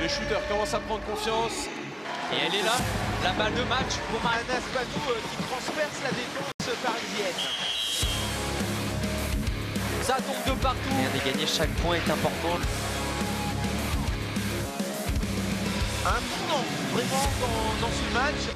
les shooters commencent à prendre confiance. Et elle est là, la balle de match pour Anas Badou qui transperce la défense parisienne. ça tombe de partout. Rien n'est gagné, chaque point est important. Un tournant vraiment dans ce match.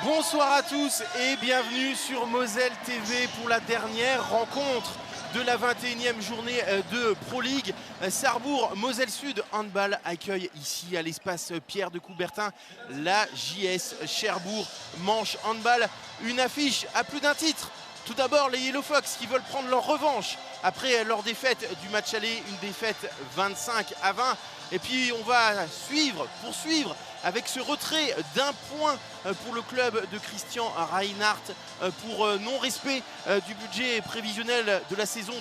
Bonsoir à tous et bienvenue sur Moselle TV pour la dernière rencontre de la 21e journée de Pro League. Sarrebourg, Moselle Sud Handball accueille ici à l'espace Pierre de Coubertin la JS Cherbourg Manche Handball. Une affiche à plus d'un titre. Tout d'abord les Yellow Fox qui veulent prendre leur revanche après leur défaite du match aller, une défaite 25-20. Et puis on va poursuivre avec ce retrait d'un point pour le club de Christian Reinhardt pour non-respect du budget prévisionnel de la saison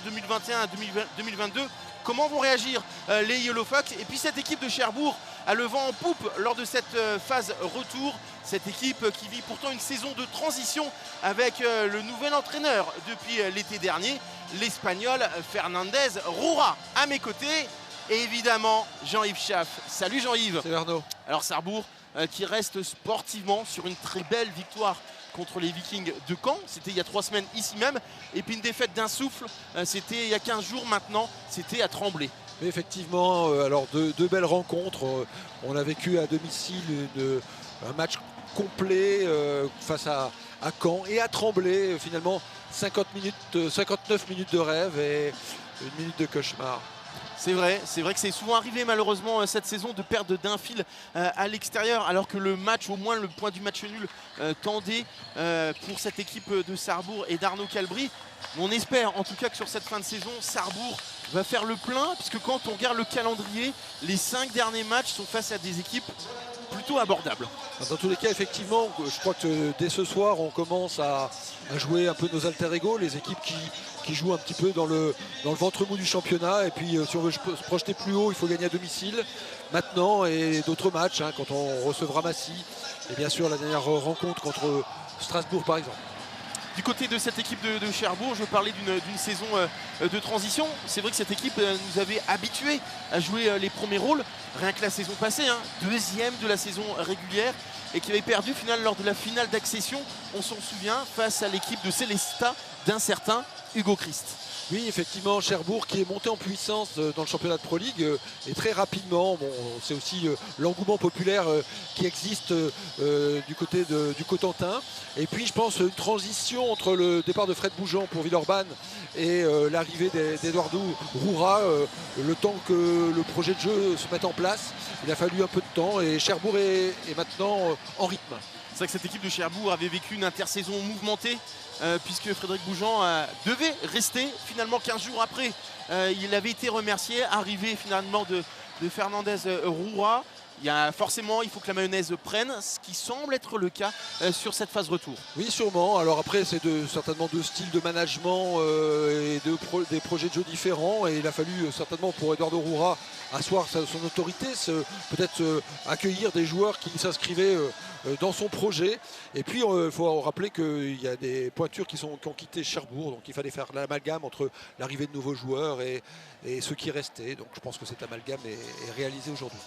2021-2022. Comment vont réagir les Yellow Fox? Et puis cette équipe de Cherbourg a le vent en poupe lors de cette phase retour. Cette équipe qui vit pourtant une saison de transition avec le nouvel entraîneur depuis l'été dernier, l'Espagnol Fernandez Roura à mes côtés. Et évidemment, Jean-Yves Schaff. Salut Jean-Yves. Salut Arnaud. Alors Sarrebourg qui reste sportivement sur une très belle victoire contre les Vikings de Caen. C'était il y a 3 semaines ici même. Et puis une défaite d'un souffle, c'était il y a 15 jours maintenant. C'était à Tremblay. Mais effectivement, alors deux belles rencontres. On a vécu à domicile un match complet face à Caen et à Tremblay. Finalement, 59 minutes de rêve et une minute de cauchemar. C'est vrai que c'est souvent arrivé malheureusement cette saison de perdre d'un fil à l'extérieur alors que le match, au moins le point du match nul tendait pour cette équipe de Sarrebourg et d'Arnaud Calbry. On espère en tout cas que sur cette fin de saison, Sarrebourg va faire le plein puisque quand on regarde le calendrier, les 5 derniers matchs sont face à des équipes plutôt abordables. Dans tous les cas, effectivement, je crois que dès ce soir, on commence à jouer un peu nos alter ego, les équipes qui jouent un petit peu dans le ventre mou du championnat. Et puis, si on veut se projeter plus haut, il faut gagner à domicile maintenant et d'autres matchs, quand on recevra Massy. Et bien sûr, la dernière rencontre contre Strasbourg, par exemple. Du côté de cette équipe de Cherbourg, je parlais d'une saison de transition. C'est vrai que cette équipe nous avait habitués à jouer les premiers rôles. Rien que la saison passée, deuxième de la saison régulière et qui avait perdu lors de la finale d'accession, on s'en souvient, face à l'équipe de Célestat d'un certain Hugo Christ. Oui, effectivement, Cherbourg qui est monté en puissance dans le championnat de Pro League et très rapidement. Bon, c'est aussi l'engouement populaire qui existe du côté du Cotentin. Et puis, je pense une transition entre le départ de Fred Bougeant pour Villeurbanne et l'arrivée d'Eduardo Roura. Le temps que le projet de jeu se mette en place, il a fallu un peu de temps et Cherbourg est maintenant en rythme. C'est vrai que cette équipe de Cherbourg avait vécu une intersaison mouvementée puisque Frédéric Bougeant devait rester finalement 15 jours après. Il avait été remercié, arrivé finalement de Fernandez Roura. Il faut que la mayonnaise prenne, ce qui semble être le cas sur cette phase retour. Oui, sûrement. Alors après, c'est certainement deux styles de management et des projets de jeu différents. Et il a fallu certainement pour Eduardo Roura asseoir son autorité, peut-être accueillir des joueurs qui s'inscrivaient dans son projet. Et puis, il faut rappeler qu'il y a des pointures qui ont quitté Cherbourg. Donc il fallait faire l'amalgame entre l'arrivée de nouveaux joueurs et ceux qui restaient. Donc je pense que cet amalgame est réalisé aujourd'hui.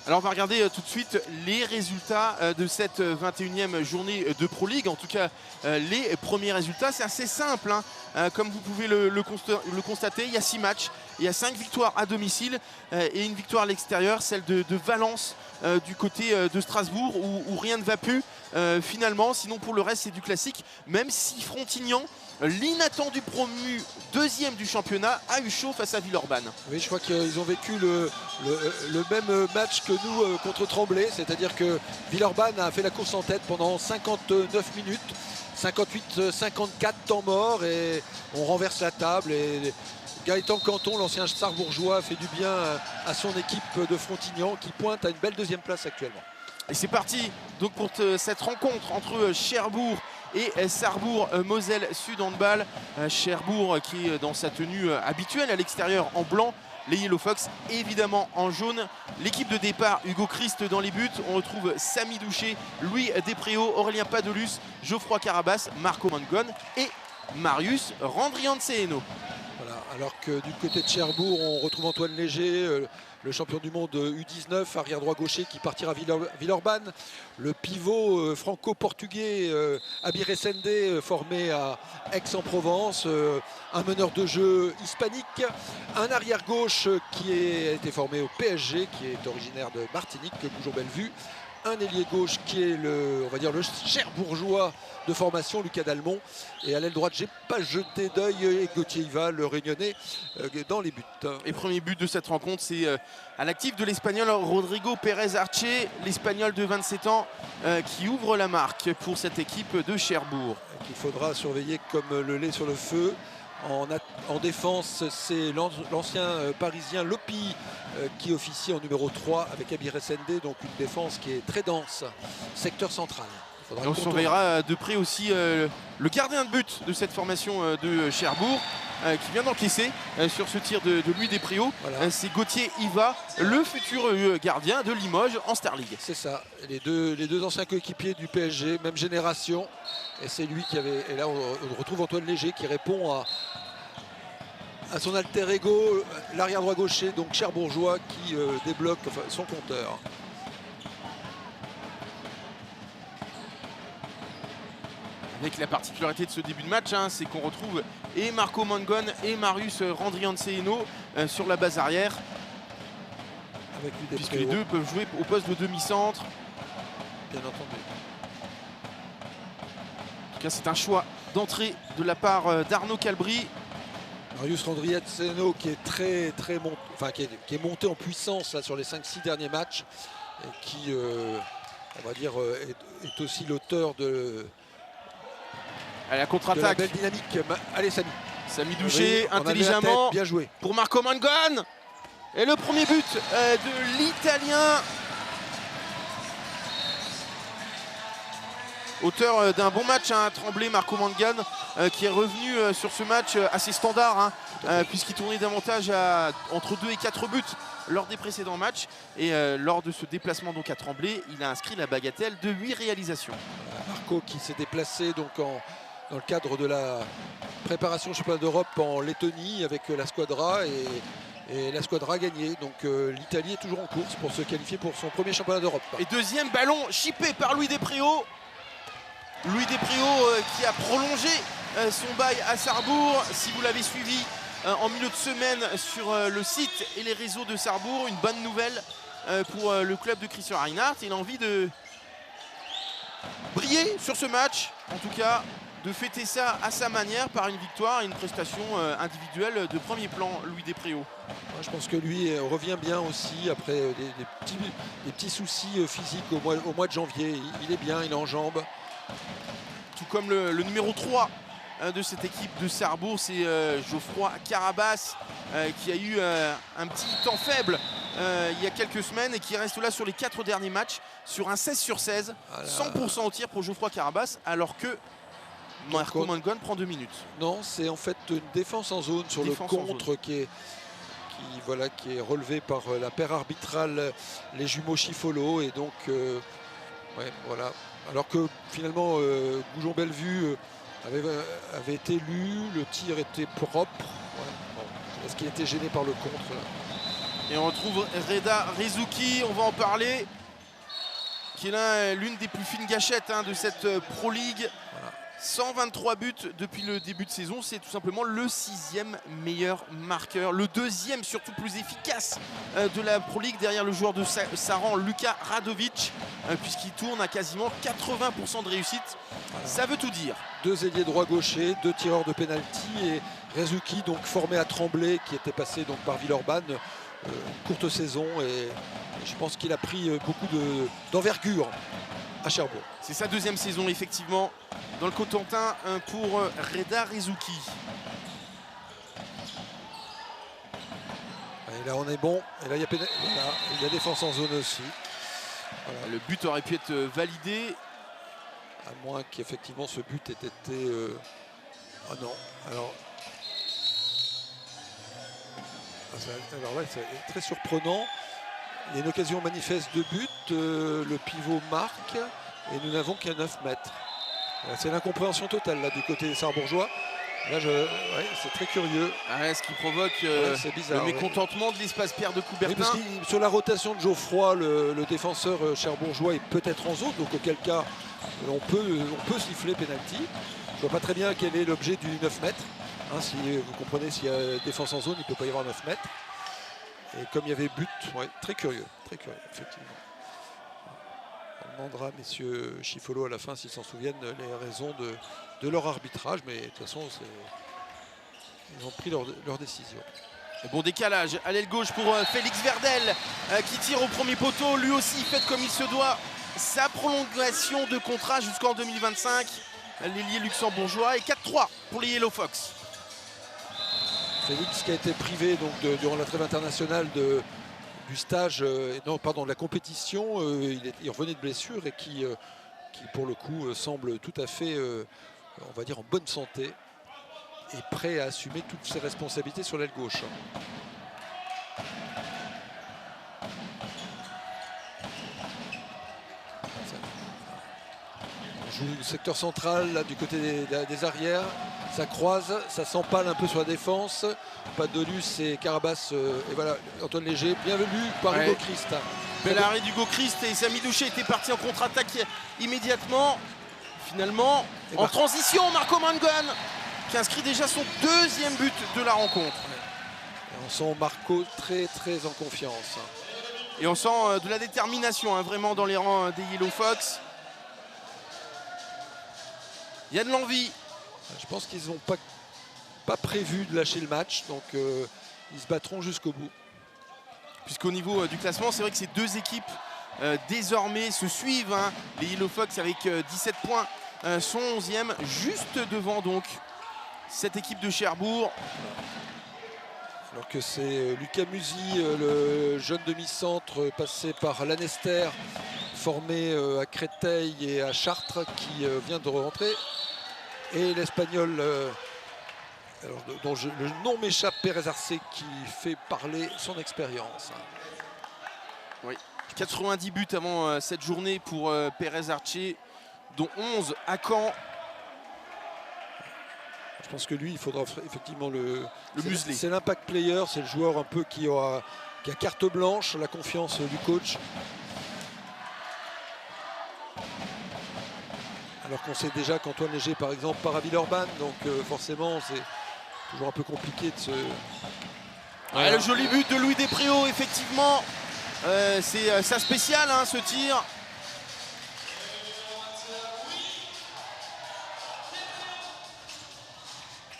Alors on va regarder tout de suite les résultats de cette 21e journée de Pro League. En tout cas, les premiers résultats, c'est assez simple. Comme vous pouvez le constater, il y a 6 matchs, il y a 5 victoires à domicile et une victoire à l'extérieur, celle de Valence du côté de Strasbourg où rien ne va plus finalement. Sinon pour le reste, c'est du classique. Même si Frontignan l'inattendu promu deuxième du championnat a eu chaud face à Villeurbanne. Oui, je crois qu'ils ont vécu le même match que nous contre Tremblay, c'est-à-dire que Villeurbanne a fait la course en tête pendant 59 minutes, 58-54 temps mort, et on renverse la table. Et Gaëtan Canton, l'ancien Sarrebourgeois, fait du bien à son équipe de Frontignan qui pointe à une belle deuxième place actuellement. Et c'est parti donc pour cette rencontre entre Cherbourg et Sarrebourg Moselle Sud Handball. Cherbourg qui est dans sa tenue habituelle à l'extérieur en blanc, les Yellow Fox évidemment en jaune. L'équipe de départ, Hugo Christ dans les buts. On retrouve Samy Douché, Louis Despréaux, Aurélien Padelus, Geoffroy Carabas, Marco Mangon et Marius Randrianseno. Voilà, alors que du côté de Cherbourg, on retrouve Antoine Léger, le champion du monde U19, arrière droit gaucher qui partira à Villeurbanne. Le pivot franco-portugais Abir Essende, formé à Aix-en-Provence. Un meneur de jeu hispanique. Un arrière gauche qui a été formé au PSG, qui est originaire de Martinique, Goujon Bellevue. Un ailier gauche qui est on va dire le Cherbourgeois de formation, Lucas Dalmont. Et à l'aile droite, j'ai pas jeté d'œil, et Gauthier Iva, le Réunionnais, dans les buts. Et premier but de cette rencontre, c'est à l'actif de l'Espagnol Rodrigo Pérez Arche, l'Espagnol de 27 ans, qui ouvre la marque pour cette équipe de Cherbourg. Qu'il faudra surveiller comme le lait sur le feu. En défense, c'est l'ancien parisien Lopi qui officie en numéro 3 avec Abir Essende, donc une défense qui est très dense, secteur central. Et on surveillera de près aussi le gardien de but de cette formation de Cherbourg qui vient d'encaisser sur ce tir de Louis Despréaux. Voilà. C'est Gauthier Iva, le futur gardien de Limoges en Star League. C'est ça, les deux anciens coéquipiers du PSG, même génération. Et c'est lui qui avait... Et là, on retrouve Antoine Léger qui répond à son alter ego, l'arrière droit gaucher, donc Cherbourgeois, qui débloque son compteur. Avec la particularité de ce début de match, c'est qu'on retrouve et Marco Mangon et Marius Randrianseno sur la base arrière. Avec puisque les deux peuvent jouer au poste de demi-centre. Bien entendu. En tout cas, c'est un choix d'entrée de la part d'Arnaud Calbry. Marius Randrianseno qui est qui est monté en puissance là, sur les 5-6 derniers matchs. Et qui, on va dire, est aussi l'auteur de... Allez, la contre-attaque. Belle dynamique. Allez, Samy. Samy Douché, intelligemment. Bien joué. Pour Marco Mangon. Et le premier but de l'Italien. Auteur d'un bon match à Tremblay, Marco Mangon, qui est revenu sur ce match assez standard, puisqu'il tournait davantage entre 2 et 4 buts lors des précédents matchs. Et lors de ce déplacement donc à Tremblay, il a inscrit la bagatelle de 8 réalisations. Marco qui s'est déplacé donc dans le cadre de la préparation au championnat d'Europe en Lettonie avec la Squadra, et la Squadra a gagné. Donc l'Italie est toujours en course pour se qualifier pour son premier championnat d'Europe. Et deuxième ballon chippé par Louis Despréaux. Louis Despréaux qui a prolongé son bail à Sarrebourg. Si vous l'avez suivi en milieu de semaine sur le site et les réseaux de Sarrebourg, une bonne nouvelle pour le club de Christian Reinhardt. Il a envie de briller sur ce match, en tout cas de fêter ça à sa manière par une victoire et une prestation individuelle de premier plan, Louis Despréaux. Je pense que lui revient bien aussi après des petits soucis physiques au mois de janvier. Il est bien, il est en jambes. Tout comme le numéro 3 de cette équipe de Sarrebourg, c'est Geoffroy Carabas qui a eu un petit temps faible il y a quelques semaines et qui reste là sur les 4 derniers matchs sur un 16/16, 100% au tir pour Geoffroy Carabas, alors que Marco Mangon prend 2 minutes. Non, c'est en fait une défense en zone sur le contre qui est relevé par la paire arbitrale, les jumeaux Chifolo, et donc ouais, voilà. Alors que finalement Goujon Bellevue avait été lu, le tir était propre. Ouais, bon. Est-ce qu'il était gêné par le contre là? Et on retrouve Reda Rizuki, on va en parler, qui est l'une des plus fines gâchettes de cette Pro League. Voilà. 123 buts depuis le début de saison, c'est tout simplement le 6e meilleur marqueur, le 2e surtout plus efficace de la Pro League derrière le joueur de Saran, Luka Radovic, puisqu'il tourne à quasiment 80% de réussite. Ça veut tout dire. 2 ailiers droit-gaucher, 2 tireurs de pénalty et Rezuki, donc formé à Tremblay, qui était passé donc par Villeurbanne, courte saison, et je pense qu'il a pris beaucoup d'envergure à Cherbourg. C'est sa 2e saison effectivement dans le Cotentin pour Reda Rezuki. Et là on est bon, et là il y a défense en zone aussi. Voilà. Le but aurait pu être validé. À moins qu'effectivement ce but ait été... Ah non, alors là c'est très surprenant. Il y a une occasion manifeste de but, le pivot marque et nous n'avons qu'à 9 mètres. C'est l'incompréhension totale là du côté sarbourgeois. Là c'est très curieux. Ce qui provoque bizarre, le mécontentement de l'espace Pierre de Coubertin. Oui, parce que sur la rotation de Geoffroy, le défenseur cherbourgeois est peut-être en zone, donc auquel cas on peut siffler pénalty. Je vois pas très bien quel est l'objet du 9 mètres. Hein, si vous comprenez, s'il y a défense en zone, il ne peut pas y avoir 9 mètres. Et comme il y avait but, très curieux, effectivement. On demandera à messieurs Chifolo à la fin s'ils s'en souviennent les raisons de leur arbitrage, mais de toute façon, ils ont pris leur décision. Bon décalage à l'aile gauche pour Félix Verdel qui tire au premier poteau. Lui aussi fait comme il se doit sa prolongation de contrat jusqu'en 2025. L'ailier luxembourgeois et 4-3 pour les Yellow Fox. Félix qui a été privé donc durant la trêve internationale du stage, de la compétition. Il revenait de blessure et qui pour le coup semble tout à fait, on va dire, en bonne santé et prêt à assumer toutes ses responsabilités sur l'aile gauche. On joue le secteur central là, du côté des arrières. Ça croise, ça s'empale un peu sur la défense. Padolus et Carabas, et voilà, Antoine Léger, bienvenue par Hugo Christ. Bel arrêt d'Hugo Christ et Samy Douchet était parti en contre-attaque immédiatement. Finalement, en transition, Marco Mangan qui inscrit déjà son 2e but de la rencontre. Et on sent Marco très en confiance. Et on sent de la détermination vraiment dans les rangs des Yellow Fox. Il y a de l'envie. Je pense qu'ils n'ont pas prévu de lâcher le match, donc ils se battront jusqu'au bout. Puisqu'au niveau du classement, c'est vrai que ces deux équipes désormais se suivent. Les Yellow Fox avec 17 points sont 11e, juste devant donc cette équipe de Cherbourg. Alors que c'est Lucas Musi, le jeune demi-centre passé par Lanester, formé à Créteil et à Chartres, qui vient de rentrer. Et l'Espagnol, dont le nom m'échappe, Pérez Arce, qui fait parler son expérience. Oui, 90 buts avant cette journée pour Pérez Arce, dont 11 à Caen. Je pense que lui, il faudra effectivement le museler. C'est l'impact player, c'est le joueur un peu qui a carte blanche, la confiance du coach. Alors qu'on sait déjà qu'Antoine Léger, par exemple, part à Villeurbanne, donc forcément, c'est toujours un peu compliqué de se... Ouais, le joli but de Louis Despréaux, effectivement. C'est sa spéciale, ce tir.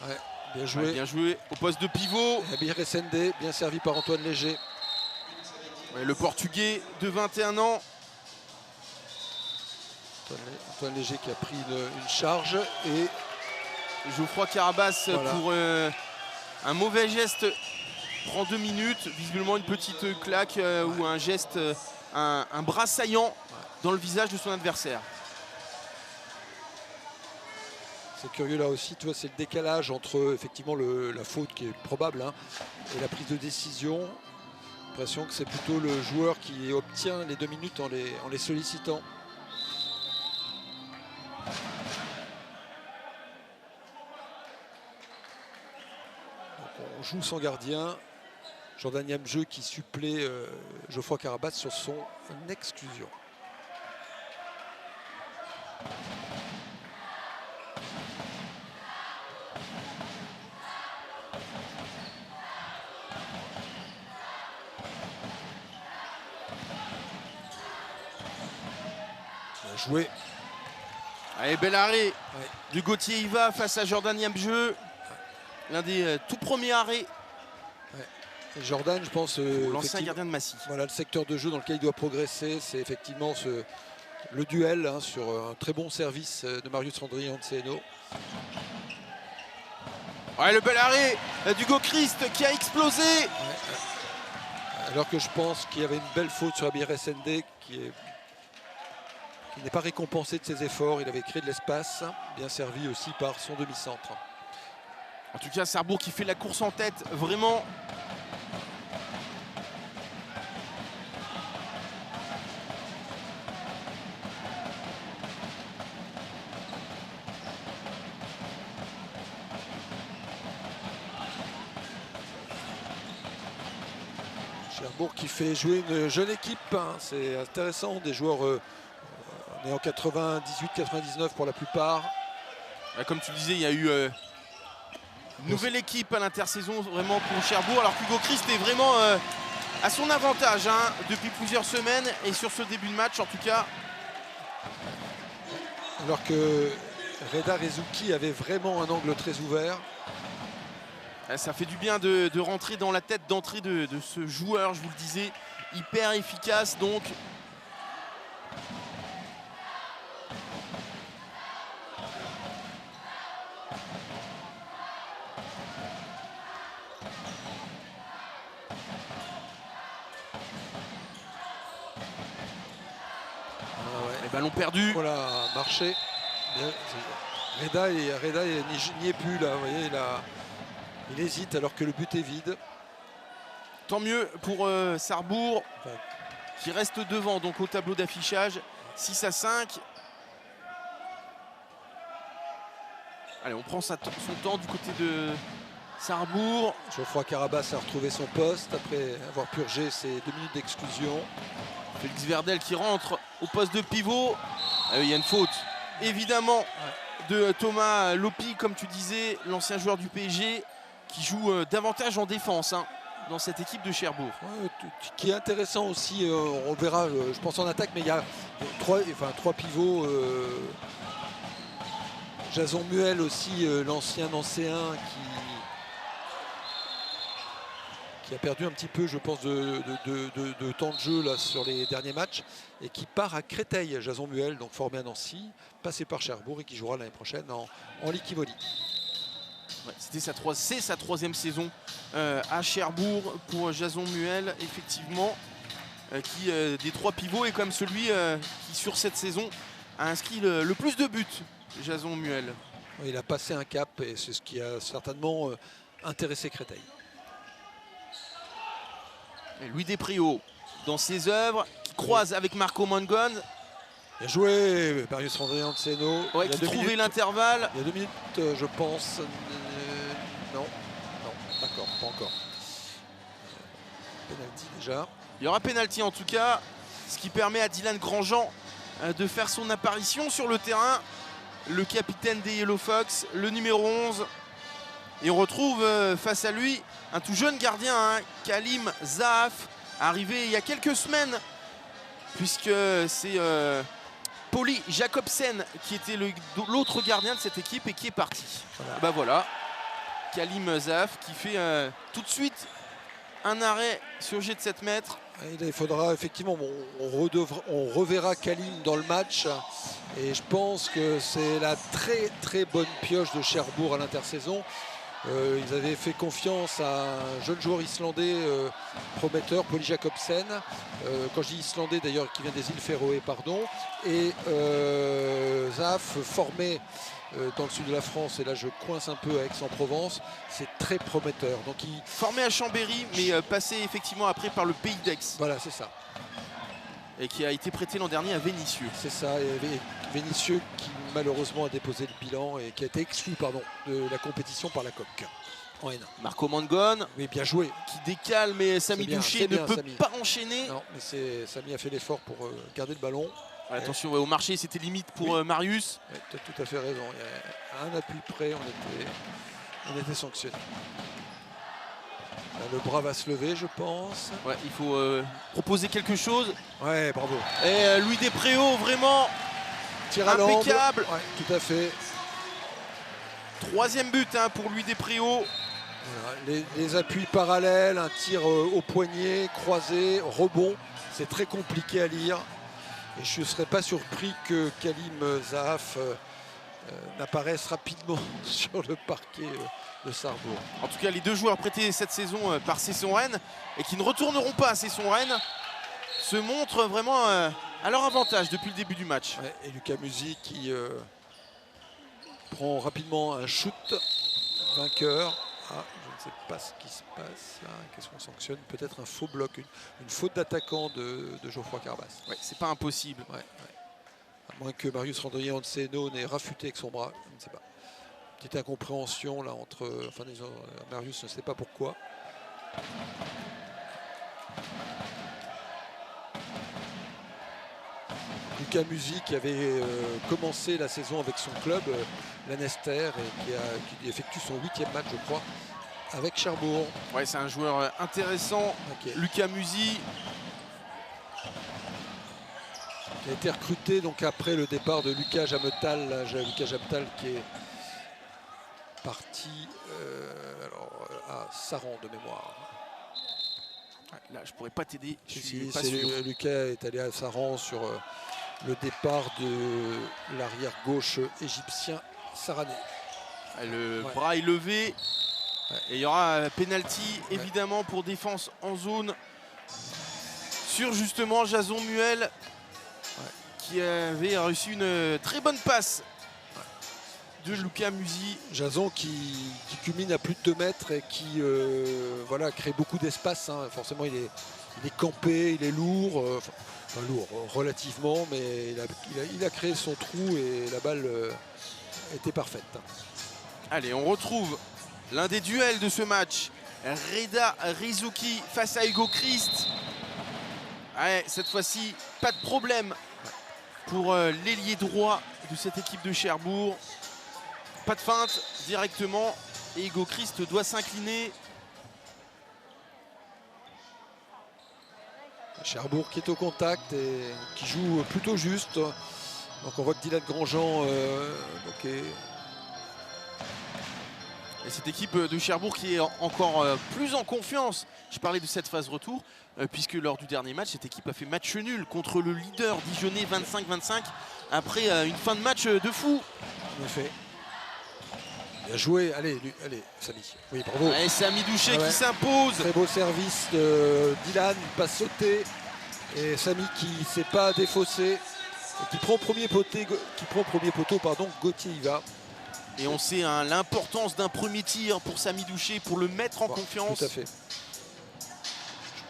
Ouais, bien joué. Ouais, bien joué au poste de pivot. Abir Essende, bien servi par Antoine Léger. Ouais, le Portugais de 21 ans. Antoine Léger qui a pris une charge et Geoffroy Carabas, voilà, pour un mauvais geste, prend 2 minutes. Visiblement une petite claque ou un geste, un bras saillant dans le visage de son adversaire. C'est curieux là aussi, tu vois, c'est le décalage entre effectivement la faute qui est probable et la prise de décision. J'ai l'impression que c'est plutôt le joueur qui obtient les 2 minutes en les sollicitant. On joue sans gardien. Jordan Yamjeu qui supplée Geoffroy Carabas sur son exclusion. Joué. Allez, bel arrêt Ouais. du Gauthier Iva face à Jordan Yamjeu. L'un des tout premiers arrêts Et Jordan, je pense, l'ancien gardien de Massy. voilà, le secteur de jeu dans lequel il doit progresser, c'est effectivement le duel hein, sur un très bon service de Marius Andrianceno. Ouais, le bel arrêt d'Hugo Christ qui a explosé. Alors que je pense qu'il y avait une belle faute sur Abir SND qui n'est pas récompensé de ses efforts. Il avait créé de l'espace, bien servi aussi par son demi-centre. En tout cas, Sarrebourg qui fait la course en tête, vraiment. Cherbourg qui fait jouer une jeune équipe, hein. C'est intéressant, des joueurs nés en 98-99 pour la plupart. Comme tu disais, il y a eu une nouvelle équipe à l'intersaison vraiment pour Cherbourg, alors qu'Hugo Christ est vraiment à son avantage hein, depuis plusieurs semaines et sur ce début de match en tout cas. Alors que Reda Rezuki avait vraiment un angle très ouvert. Ça fait du bien de rentrer dans la tête d'entrée de ce joueur, je vous le disais, hyper efficace donc. Les ballons perdus. Voilà, marché. Bien, Reda n'y est plus là, vous voyez, il hésite alors que le but est vide. Tant mieux pour Sarrebourg qui reste devant donc au tableau d'affichage 6-5. Allez, on prend son temps du côté de Sarrebourg. Geoffroy Carabas a retrouvé son poste après avoir purgé ses 2 minutes d'exclusion. Félix Verdel qui rentre au poste de pivot. Il y a une faute évidemment de Thomas Lopi, comme tu disais, l'ancien joueur du PSG qui joue davantage en défense hein, dans cette équipe de Cherbourg. Ouais, qui est intéressant aussi, on verra, je pense en attaque, mais il y a trois pivots. Jason Muel aussi, l'ancien Nancéen qui a perdu un petit peu, je pense, de temps de jeu là, sur les derniers matchs et qui part à Créteil. Jason Muel, donc formé à Nancy, passé par Cherbourg et qui jouera l'année prochaine en Ligue Tivoli. Ouais, c'est sa troisième saison à Cherbourg pour Jason Muel, effectivement, qui des 3 pivots est comme celui qui sur cette saison a inscrit le plus de buts, Jason Muel. Il a passé un cap et c'est ce qui a certainement intéressé Créteil. Et Louis Despréaux dans ses œuvres qui croise avec Marco Mangon. Bien joué, Marius Andrianceno. Ouais, qui trouvait l'intervalle. Il y a 2 minutes, je pense. Non, d'accord, pas encore. Penalty déjà. Il y aura pénalty en tout cas, ce qui permet à Dylan Grandjean de faire son apparition sur le terrain. Le capitaine des Yellow Fox, le numéro 11. Et on retrouve face à lui un tout jeune gardien, hein, Kalim Zaaf, arrivé il y a quelques semaines, puisque c'est Pauli Jacobsen qui était l'autre gardien de cette équipe et qui est parti. Voilà. Bah voilà, Kalim Zaaf qui fait tout de suite un arrêt sur jet de 7 mètres. Il faudra effectivement, on reverra Kalim dans le match et je pense que c'est la très bonne pioche de Cherbourg à l'intersaison. Ils avaient fait confiance à un jeune joueur islandais prometteur, Pauli Jacobsen, quand je dis islandais d'ailleurs, qui vient des îles Féroé, pardon, et Zaaf formé dans le sud de la France, et là je coince un peu à Aix-en-Provence, c'est très prometteur. Donc formé à Chambéry, mais passé effectivement après par le Pays d'Aix. Voilà, c'est ça. Et qui a été prêté l'an dernier à Vénissieux. C'est ça, et Vénissieux qui malheureusement a déposé le bilan et qui a été exclu de la compétition par la Coque en N1. Marco Mangon, oui, bien joué, qui décale, mais Samy Douché ne peut pas enchaîner. Non, mais Samy a fait l'effort pour garder le ballon. Ouais, attention, au marché, c'était limite pour Marius. Oui, tu as tout à fait raison. À un appui près, on était sanctionné. Le bras va se lever, je pense. Ouais, il faut proposer quelque chose. Ouais, bravo. Et Louis Despréaux, vraiment tir à l'angle. Impeccable. Ouais, tout à fait. Troisième but hein, pour Louis Despréaux. Voilà, les appuis parallèles, un tir au poignet, croisé, rebond. C'est très compliqué à lire. Et je ne serais pas surpris que Kalim Zahaf n'apparaisse rapidement sur le parquet de Sarrebourg. En tout cas, les deux joueurs prêtés cette saison par Cesson-Rennes et qui ne retourneront pas à Cesson-Rennes se montrent vraiment à leur avantage depuis le début du match. Ouais, et Lucas Musi qui prend rapidement un shoot vainqueur. Ah, je ne sais pas ce qui se passe là. Qu'est-ce qu'on sanctionne? Peut-être un faux bloc, une faute d'attaquant de Geoffroy Carbas. Ouais, c'est pas impossible. Ouais. À moins que Marius Randrier-Anseno n'ait rafuté avec son bras, je ne sais pas. Petite incompréhension là entre. Enfin, disons, Marius ne sait pas pourquoi. Lucas Musi qui avait commencé la saison avec son club, l'Annester, et qui effectue son 8e match, je crois, avec Cherbourg. Ouais, c'est un joueur intéressant. Okay. Lucas Musi. Qui a été recruté donc après le départ de Lucas Jametal. Là, Lucas Jametal qui est parti à Saran de mémoire. Là, je pourrais pas t'aider. Lucas est allé à Saran sur le départ de l'arrière gauche égyptien Sarané. Le bras est levé. Ouais. Et il y aura un penalty évidemment pour défense en zone sur justement Jason Muel qui avait reçu une très bonne passe de Lucas Musi. Jason qui culmine à plus de 2 mètres et qui voilà, crée beaucoup d'espace. Hein. Forcément, il est campé, il est lourd. Enfin, lourd relativement, mais il a créé son trou et la balle était parfaite. Allez, on retrouve l'un des duels de ce match. Reda Rizouki face à Hugo Christ. Ouais, cette fois-ci, pas de problème pour l'ailier droit de cette équipe de Cherbourg. Pas de feinte directement et Hugo Christ doit s'incliner. Cherbourg qui est au contact et qui joue plutôt juste. Donc on voit que Dylan Grandjean est... Et cette équipe de Cherbourg qui est encore plus en confiance. Je parlais de cette phase retour, puisque lors du dernier match, cette équipe a fait match nul contre le leader dijonnais 25-25 après une fin de match de fou. En effet. Bien joué, allez Samy. Oui, bravo. Et Samy Douché qui s'impose. Très beau service de Dylan, passe sauté. Et Samy qui ne s'est pas défaussé. Et qui prend premier poteau, Gauthier y va. Et on sait hein, l'importance d'un premier tir pour Samy Douché, pour le mettre en confiance. Tout à fait.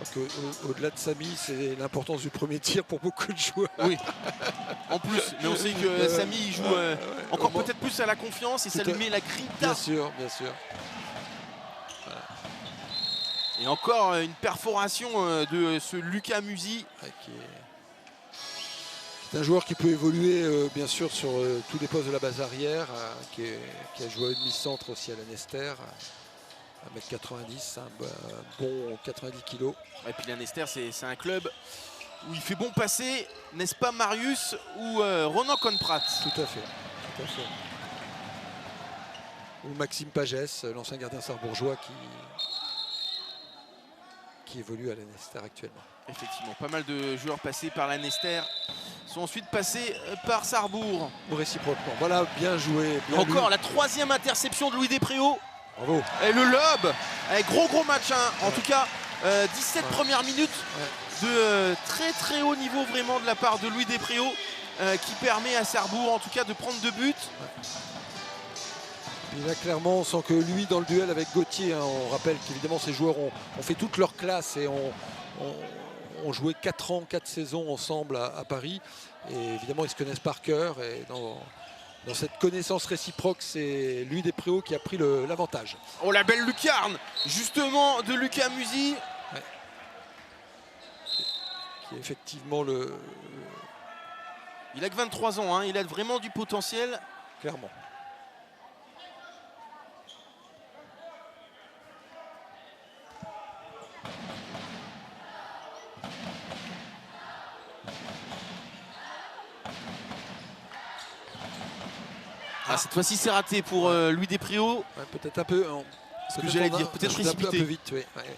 Je crois qu'au-delà de Samy, c'est l'importance du premier tir pour beaucoup de joueurs. Oui, en plus. Mais on sait que Samy il joue encore peut-être plus à la confiance et ça lui met la grinta. Bien sûr, bien sûr. Voilà. Et encore une perforation de ce Lucas Musi. C'est un joueur qui peut évoluer bien sûr sur tous les postes de la base arrière, qui a joué à demi-centre aussi à l'Annester, 1m90, un bon 90 kg. Et puis l'Annester, c'est un club où il fait bon passer, n'est-ce pas Marius ou Ronan Conprat? Tout à fait. Ou Maxime Pagès, l'ancien gardien sarrebourgeois qui évolue à l'Annester actuellement. Effectivement, pas mal de joueurs passés par l'Annester sont ensuite passés par Sarrebourg. Ou réciproquement. Voilà, bien joué. Bien encore la 3e interception de Louis Despréaux. Bravo. Et le lob. Gros match. Hein. En tout cas, 17 premières minutes de très haut niveau vraiment de la part de Louis Despréaux qui permet à Sarrebourg en tout cas de prendre 2 buts. Et là clairement on sent que lui dans le duel avec Gauthier, hein, on rappelle qu'évidemment ces joueurs ont fait toute leur classe et ont joué 4 ans, 4 saisons ensemble à Paris. Et évidemment ils se connaissent par cœur. Et dans cette connaissance réciproque, c'est Louis Despréaux qui a pris l'avantage. Oh la belle lucarne justement de Lucas Musi. Ouais. Qui est effectivement Il a que 23 ans, hein. Il a vraiment du potentiel. Clairement. Cette fois-ci c'est raté pour Louis Despréaux. Ouais, peut-être un peu. Ce que j'allais dire, peut-être précipité. Un peu vite, oui. Ouais.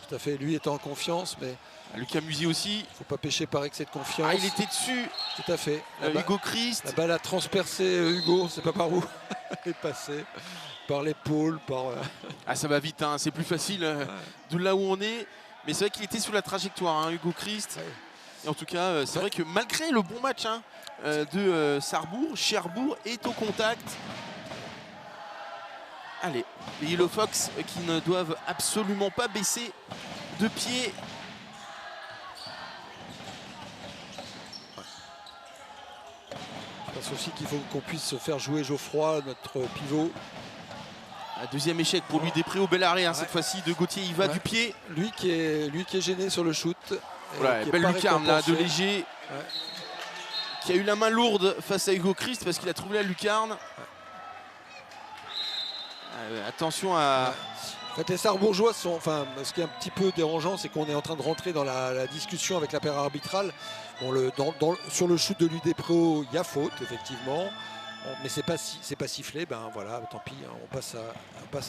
Tout à fait. Lui étant en confiance, mais Lucas Musi aussi. Faut pas pêcher par excès de confiance. Il était dessus. Tout à fait. Hugo Christ. La balle a transpercé Hugo, c'est pas par où. Elle est passée par l'épaule, par. Ça va vite, hein. C'est plus facile de là où on est. Mais c'est vrai qu'il était sous la trajectoire, hein, Hugo Christ. Ouais. Et en tout cas, c'est vrai que malgré le bon match de Sarrebourg, Cherbourg est au contact. Allez, les Yellow Fox qui ne doivent absolument pas baisser de pied. Je pense aussi qu'il faut qu'on puisse faire jouer Geoffroy, notre pivot. Deuxième échec pour Louis Despréaux, bel arrêt cette fois-ci de Gauthier, il va du pied. Lui qui est gêné sur le shoot. Belle lucarne là de Léger. Qui a eu la main lourde face à Hugo Christ parce qu'il a trouvé la lucarne. Attention à... En fait, les Sarrebourgeois sont... Enfin, ce qui est un petit peu dérangeant, c'est qu'on est en train de rentrer dans la discussion avec la paire arbitrale. Bon, sur le shoot de Louis Despréaux, il y a faute, effectivement. Mais c'est pas sifflé, ben voilà, tant pis, on passe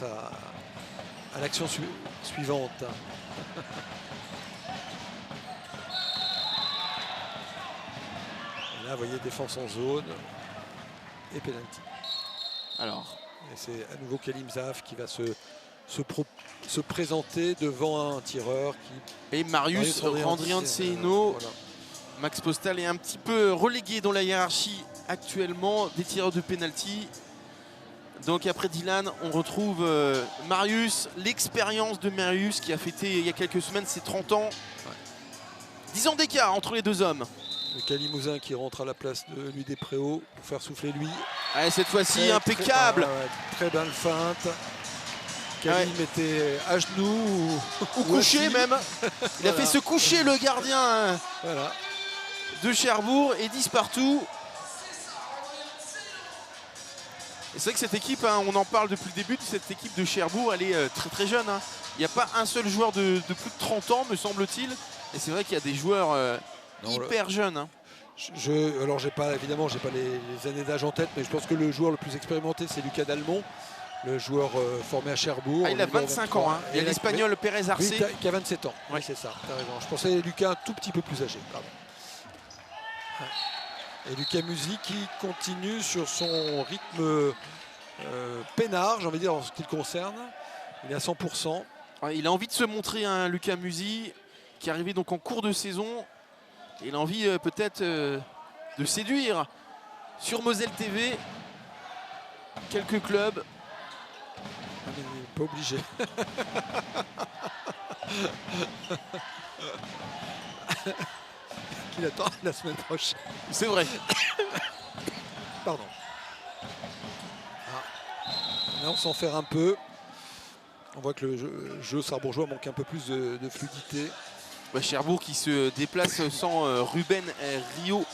à l'action suivante. Et là, vous voyez, défense en zone et penalty. Alors, et c'est à nouveau Kalim Zaf qui va se présenter devant un tireur et Marius Randrianseno. Voilà. Max Postal est un petit peu relégué dans la hiérarchie actuellement des tireurs de penalty. Donc après Dylan, on retrouve Marius, l'expérience de Marius qui a fêté il y a quelques semaines ses 30 ans. 10 ans d'écart entre les deux hommes. Le Calimousin qui rentre à la place de Louis Despréaux pour faire souffler lui. Cette fois-ci impeccable. Très belle feinte. Kalim était à genoux ou couché assis. Même. Il a fait se coucher le gardien de Cherbourg et 10 partout. Et c'est vrai que cette équipe, on en parle depuis le début, cette équipe de Cherbourg, elle est très très jeune. Il n'y a pas un seul joueur de plus de 30 ans, me semble-t-il. Et c'est vrai qu'il y a des joueurs hyper jeunes. Alors évidemment, j'ai pas les années d'âge en tête, mais je pense que le joueur le plus expérimenté, c'est Lucas Dalmont, le joueur formé à Cherbourg. Il a 25 ans. Il y a l'Espagnol Pérez Arce. Qui a 27 ans. Oui, c'est ça, tu as raison. Je pensais Lucas un tout petit peu plus âgé. Pardon. Et Lucas Musi qui continue sur son rythme peinard, j'ai envie de dire, en ce qui le concerne. Il est à 100%. Il a envie de se montrer, Lucas Musi, qui est arrivé donc en cours de saison. Il a envie peut-être de séduire sur Moselle TV quelques clubs. Mais il n'est pas obligé. Qu'il attend la semaine prochaine. C'est vrai. Pardon. Là, on s'en fait un peu. On voit que le jeu sarrebourgeois manque un peu plus de fluidité. Cherbourg qui se déplace sans Ruben Rio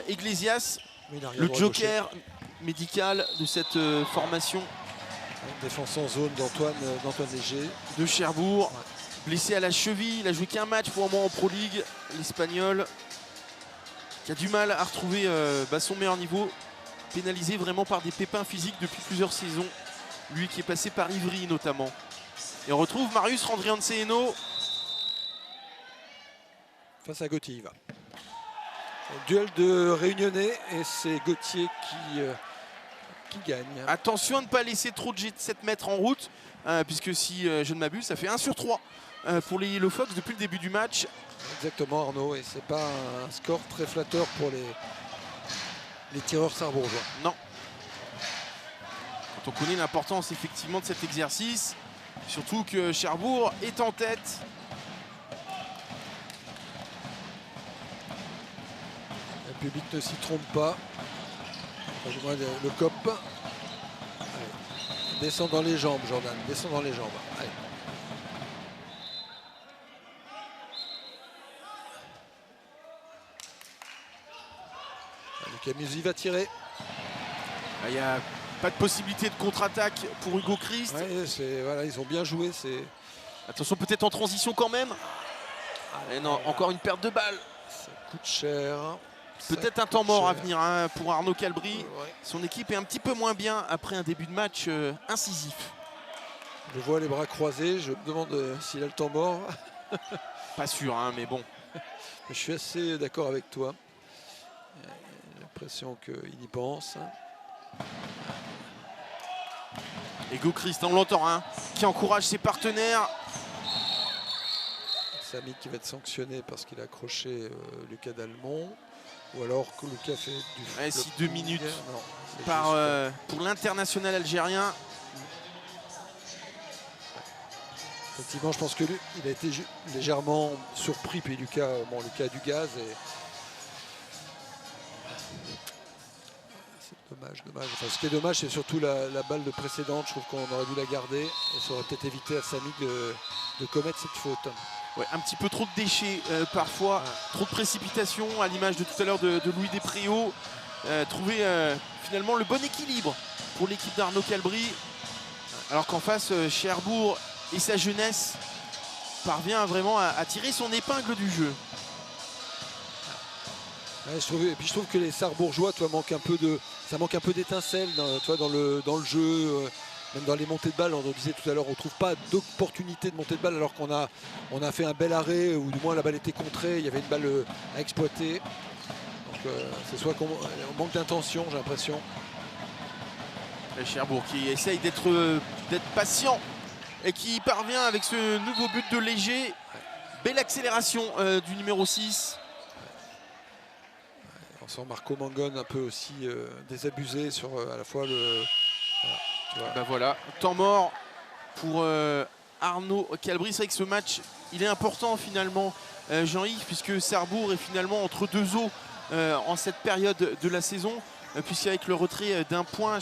Iglesias, le joker médical de cette formation. Défense en zone d'Antoine Léger. De Cherbourg, blessé à la cheville, il a joué qu'un match pour un moment en Pro League. L'Espagnol qui a du mal à retrouver son meilleur niveau, pénalisé vraiment par des pépins physiques depuis plusieurs saisons. Lui qui est passé par Ivry notamment. Et on retrouve Marius Randrianseno face à Gauthier. Duel de Réunionnais et c'est Gauthier qui gagne. Attention à ne pas laisser trop de jet 7 mètres en route, puisque si je ne m'abuse, ça fait 1 sur 3 pour les Yellow Fox depuis le début du match. Exactement, Arnaud, et c'est pas un score très flatteur pour les tireurs sarrebourgeois. Non. Quand on connaît l'importance effectivement de cet exercice, surtout que Cherbourg est en tête. Le public ne s'y trompe pas. Le COP. Allez. Descend dans les jambes, Jordan. Descend dans les jambes. Allez. Lucas Musi va tirer. Il n'y a pas de possibilité de contre-attaque pour Hugo Christ. Voilà, ils ont bien joué. Attention, peut-être en transition quand même. Et non, encore une perte de balle. Ça coûte cher. Peut-être un temps mort à venir pour Arnaud Calbry. Ouais. Son équipe est un petit peu moins bien après un début de match incisif. Je vois les bras croisés, je me demande s'il a le temps mort. Pas sûr, mais bon. Je suis assez d'accord avec toi. J'ai l'impression qu'il y pense. Hugo Christ, on l'entend, qui encourage ses partenaires. Samy qui va être sanctionné parce qu'il a accroché Lucas Dalmont. Ou alors que Lucas fait du... Si 2 minutes non, pour l'international algérien. Effectivement, je pense qu'il a été légèrement surpris. Puis Lucas a du gaz. Et... c'est dommage. Enfin, ce qui est dommage, c'est surtout la balle de précédente. Je trouve qu'on aurait dû la garder. Et ça aurait peut-être évité à Samy de commettre cette faute. Ouais, un petit peu trop de déchets parfois, trop de précipitation à l'image de tout à l'heure de Louis Despréaux. Trouver finalement le bon équilibre pour l'équipe d'Arnaud Calbry. Alors qu'en face, Cherbourg et sa jeunesse parvient vraiment à tirer son épingle du jeu. Ouais, et puis je trouve que les Sarrebourgeois, manque un peu d'étincelle dans le jeu. Même dans les montées de balle, on disait tout à l'heure, on ne trouve pas d'opportunité de montée de balle alors qu'on a fait un bel arrêt, ou du moins la balle était contrée, il y avait une balle à exploiter. Donc c'est soit qu'on manque d'intention, j'ai l'impression. Cherbourg qui essaye d'être patient et qui parvient avec ce nouveau but de Léger. Belle accélération du numéro 6. On sent Marco Mangon un peu aussi désabusé sur à la fois le... Voilà, temps mort pour Arnaud Calbry. C'est vrai que ce match, il est important finalement, Jean-Yves, puisque Sarrebourg est finalement entre deux eaux en cette période de la saison, puisqu'avec le retrait d'un point,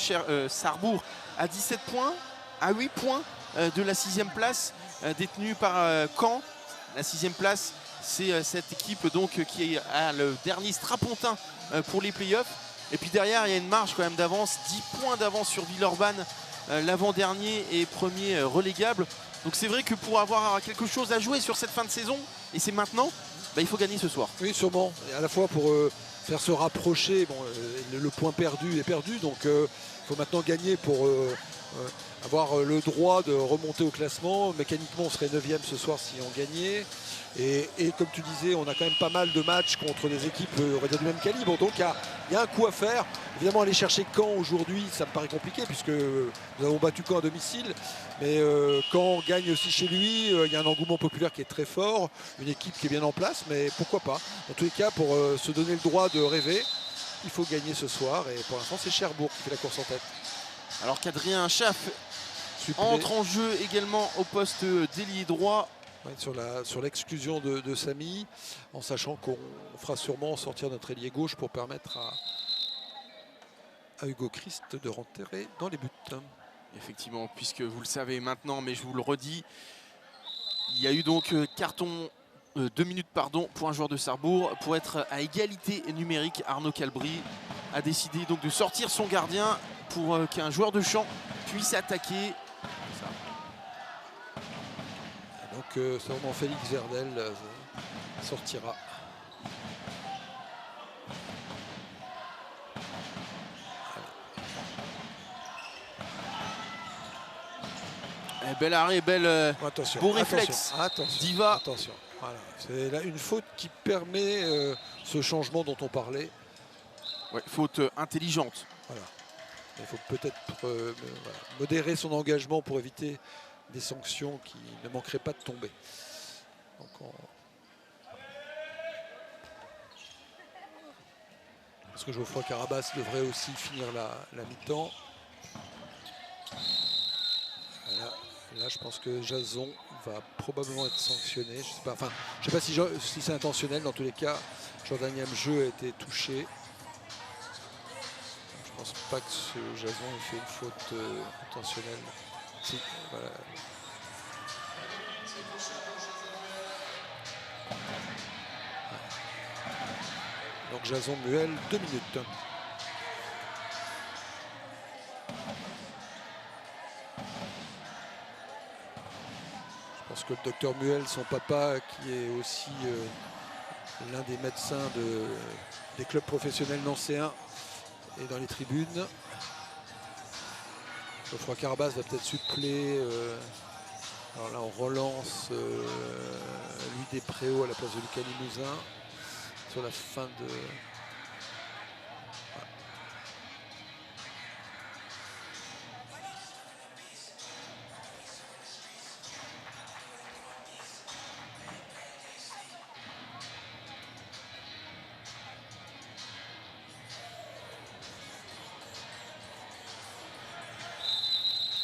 Sarrebourg à 17 points, à 8 points de la 6e place, détenue par Caen. La 6e place, c'est cette équipe donc qui a le dernier strapontin pour les playoffs. Et puis derrière, il y a une marge quand même d'avance, 10 points d'avance sur Villeurbanne, l'avant-dernier et premier relégable. Donc c'est vrai que pour avoir quelque chose à jouer sur cette fin de saison, et c'est maintenant, il faut gagner ce soir. Oui, sûrement. Et à la fois pour faire se rapprocher, le point perdu est perdu, donc il faut maintenant gagner pour avoir le droit de remonter au classement. Mécaniquement, on serait 9e ce soir si on gagnait. Et comme tu disais, on a quand même pas mal de matchs contre des équipes on va dire, du même calibre. Donc il y a un coup à faire. Évidemment, aller chercher Caen aujourd'hui, ça me paraît compliqué puisque nous avons battu Caen à domicile. Mais Caen gagne aussi chez lui. Il y a un engouement populaire qui est très fort. Une équipe qui est bien en place, mais pourquoi pas. En tous les cas, pour se donner le droit de rêver, il faut gagner ce soir. Et pour l'instant, c'est Cherbourg qui fait la course en tête. Alors qu'Adrien Chaff entre en jeu également au poste d'ailier droit. Ouais, sur l'exclusion de Samy, en sachant qu'on fera sûrement sortir notre ailier gauche pour permettre à Hugo Christ de rentrer dans les buts. Effectivement, puisque vous le savez maintenant, mais je vous le redis, il y a eu donc carton 2 minutes pour un joueur de Sarrebourg pour être à égalité numérique. Arnaud Calbry a décidé donc de sortir son gardien pour qu'un joueur de champ puisse attaquer. Donc sûrement Félix Verdel sortira. Bel arrêt, beau réflexe. Attention, Diva. Attention. Voilà. C'est là une faute qui permet ce changement dont on parlait. Ouais, faute intelligente. Voilà. Il faut peut-être modérer son engagement pour éviter des sanctions qui ne manqueraient pas de tomber. Donc Parce que Geoffroy Carabas devrait aussi finir la mi-temps. Là, je pense que Jason va probablement être sanctionné. Je sais pas, je sais pas si c'est intentionnel. Dans tous les cas, Jordanien Jeu a été touché. Je pense pas que ce Jason ait fait une faute intentionnelle. Si, voilà. Donc Jason Muel, 2 minutes. Je pense que le docteur Muel, son papa, qui est aussi l'un des médecins des clubs professionnels nancéens est dans les tribunes. Geoffroy Carbas va peut-être suppléer. Alors là, on relance Louis Despréaux à la place de Lucas Limousin sur la fin de...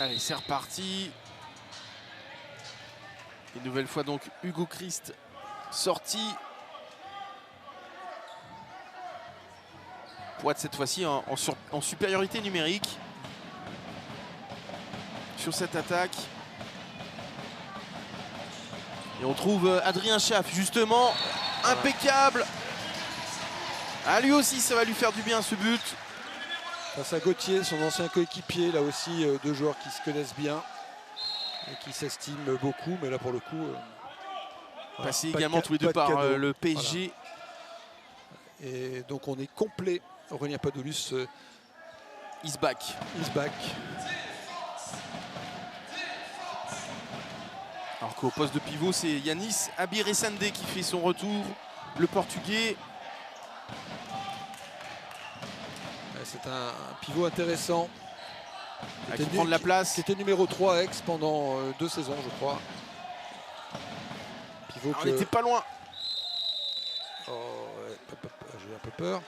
Allez, c'est reparti. Une nouvelle fois donc Hugo Christ sorti. Pour être cette fois-ci en supériorité numérique sur cette attaque. Et on trouve Adrien Schaff justement, impeccable. Ah, lui aussi ça va lui faire du bien ce but. Face à Gauthier, son ancien coéquipier, là aussi deux joueurs qui se connaissent bien et qui s'estiment beaucoup, mais là pour le coup... Passés également tous les deux par le PSG. Voilà. Et donc on est complet. Aurélien Padoulus is back. Alors qu'au poste de pivot, c'est Yanis Abiresande qui fait son retour, le Portugais. C'est un pivot intéressant. Qui prend de la place. Qui était numéro 3 à Aix pendant 2 saisons, je crois. Pivot on n'était pas loin. Oh, ouais, j'ai un peu peur.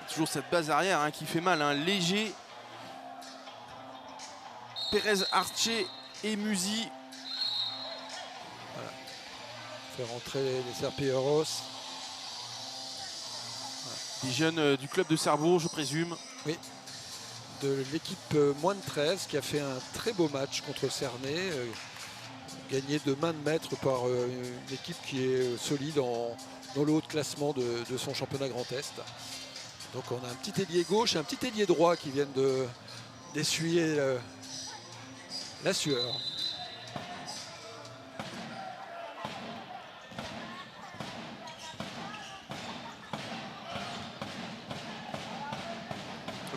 Toujours cette base arrière qui fait mal, léger. Pérez Arce et Musi. Voilà. Faire rentrer les Serpilleros. Des jeunes du club de Sarrebourg, je présume. Oui, de l'équipe moins de 13 qui a fait un très beau match contre Cernay, gagné de main de maître par une équipe qui est solide dans le haut de classement de son championnat Grand Est. Donc on a un petit ailier gauche et un petit ailier droit qui viennent d'essuyer la sueur.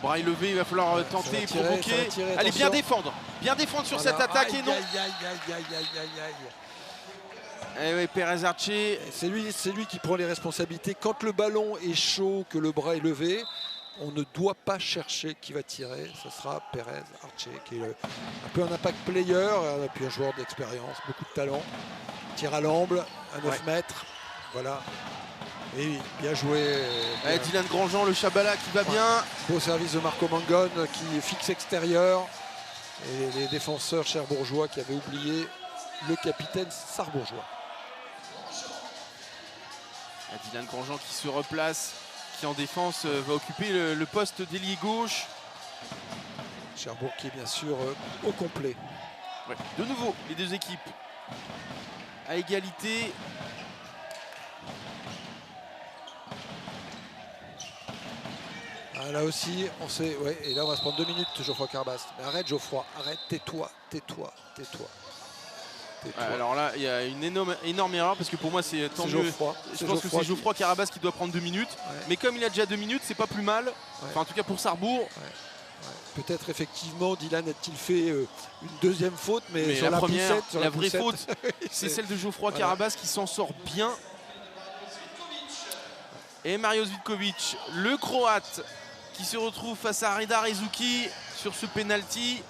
Bras élevé, il va falloir tenter, provoquer. Allez, bien défendre sur cette attaque et non. Eh oui, Pérez Arce. C'est lui qui prend les responsabilités. Quand le ballon est chaud, que le bras est levé, on ne doit pas chercher qui va tirer. Ce sera Pérez Arce, qui est un peu un impact player, et puis un joueur d'expérience, beaucoup de talent. Tire à l'amble, à 9 mètres. Voilà. Et bien joué. Dylan Grandjean, le Chabala qui va bien. Beau service de Marco Mangon qui fixe extérieur. Et les défenseurs cherbourgeois qui avaient oublié le capitaine sarrebourgeois. Dylan Grandjean qui se replace, qui en défense va occuper le poste d'ailier gauche. Cherbourg qui est bien sûr au complet. Ouais. De nouveau, les deux équipes à égalité. Ah, là aussi, on sait, ouais, et là on va se prendre 2 minutes, Geoffroy Carbas. Mais arrête Geoffroy, arrête, tais-toi. Alors là, il y a une énorme erreur parce que pour moi c'est tant mieux. Je pense que c'est Geoffroy Carbas qui doit prendre 2 minutes. Ouais. Mais comme il a déjà 2 minutes, c'est pas plus mal. Ouais. Enfin, en tout cas pour Sarrebourg. Ouais. Peut-être effectivement, Dylan a-t-il fait une deuxième faute, mais sur la première, poussette, la vraie faute, c'est celle de Geoffroy Carbas qui s'en sort bien. Et Mario Zvitkovic, le Croate, qui se retrouve face à Reda Rezuki sur ce penalty.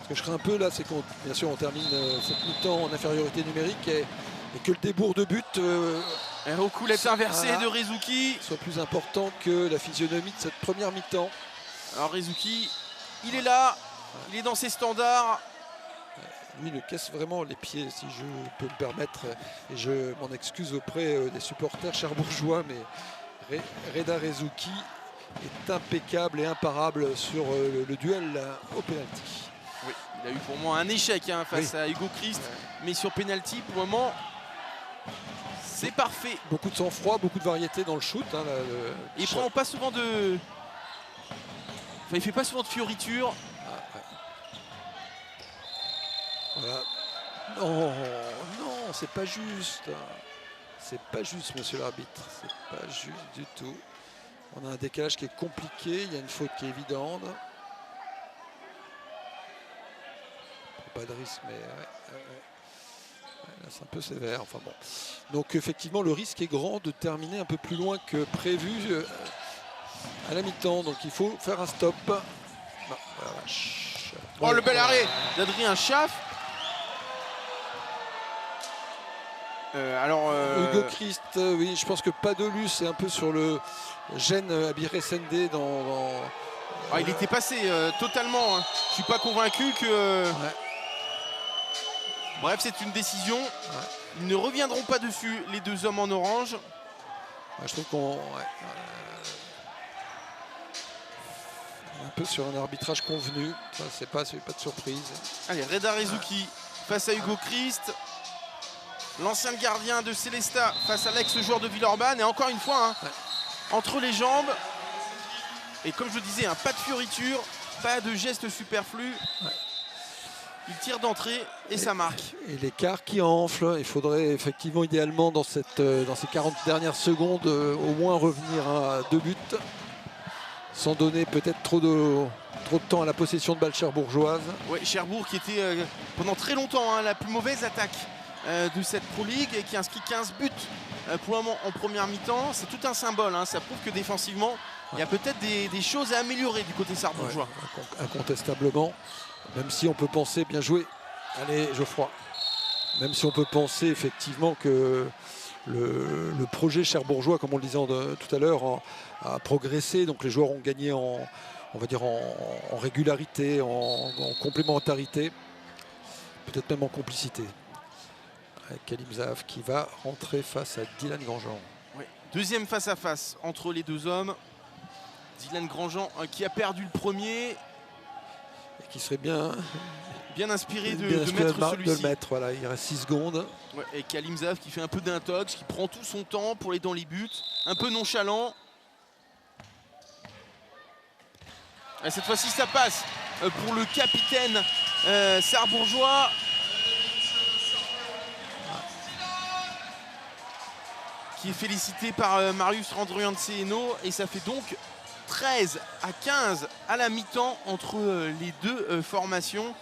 Ce que je crains un peu là, c'est qu'on bien sûr on termine cette mi-temps en infériorité numérique et que le débours de but au coulette inversée de Rezuki soit plus important que la physionomie de cette première mi-temps. Alors Rezuki, il est là, il est dans ses standards. Lui il casse vraiment les pieds, si je peux me permettre, et je m'en excuse auprès des supporters cherbourgeois, mais Reda Rezuki est impeccable et imparable sur le duel au pénalty. Oui, il a eu pour moi un échec face à Hugo Christ, mais sur pénalty pour le moment c'est parfait. Beaucoup de sang-froid, beaucoup de variété dans le shoot. Il prend pas souvent de... Enfin, il fait pas souvent de fioritures. Voilà. Non, c'est pas juste. C'est pas juste, monsieur l'arbitre. C'est pas juste du tout. On a un décalage qui est compliqué. Il y a une faute qui est évidente. Pas de risque, mais là, c'est un peu sévère. Enfin bon. Donc effectivement, le risque est grand de terminer un peu plus loin que prévu à la mi-temps. Donc il faut faire un stop. Non, voilà. Oh, le bel arrêt d'Adrien Schaff. Hugo Christ, oui, je pense que Padolus est un peu sur le gène Abiré Sendé dans... Ah, il était passé totalement. Hein. Je suis pas convaincu que... Ouais. Bref, c'est une décision. Ouais. Ils ne reviendront pas dessus, les deux hommes en orange. Ouais, je trouve qu'on... un peu sur un arbitrage convenu. C'est pas de surprise. Allez, Reda Rezuki face à Hugo Christ. L'ancien gardien de Célestat face à l'ex-joueur de Villeurbanne. Et encore une fois, hein, entre les jambes. Et comme je le disais, hein, pas de fioriture, pas de geste superflu. Ouais. Il tire d'entrée et ça marque. Et l'écart qui enfle. Il faudrait effectivement, idéalement, dans ces 40 dernières secondes, au moins revenir à 2 buts. Sans donner peut-être trop de temps à la possession de balle cherbourgeoise. Oui, Cherbourg qui était pendant très longtemps la plus mauvaise attaque de cette Pro League et qui inscrit 15 buts pour le moment en première mi-temps. C'est tout un symbole, hein. Ça prouve que défensivement, il y a peut-être des choses à améliorer du côté sarbourgeois. Ouais, incontestablement, même si on peut penser, bien joué, allez Geoffroy, même si on peut penser effectivement que le projet cherbourgeois, comme on le disait tout à l'heure, a progressé. Donc les joueurs ont gagné on va dire en régularité, en complémentarité, peut-être même en complicité. Avec Kalim Zahav qui va rentrer face à Dylan Grandjean. Oui. Deuxième face-à-face entre les deux hommes. Dylan Grandjean qui a perdu le premier. Et qui serait bien inspiré de de mettre celui-ci. le mettre. Voilà, il reste 6 secondes. Ouais, et Kalim Zahav qui fait un peu d'intox, qui prend tout son temps pour aller dans les buts. Un peu nonchalant. Et cette fois-ci, ça passe pour le capitaine sarbourgeois. Qui est félicité par Marius Randrianceno. Et ça fait donc 13 à 15 à la mi-temps entre les deux formations.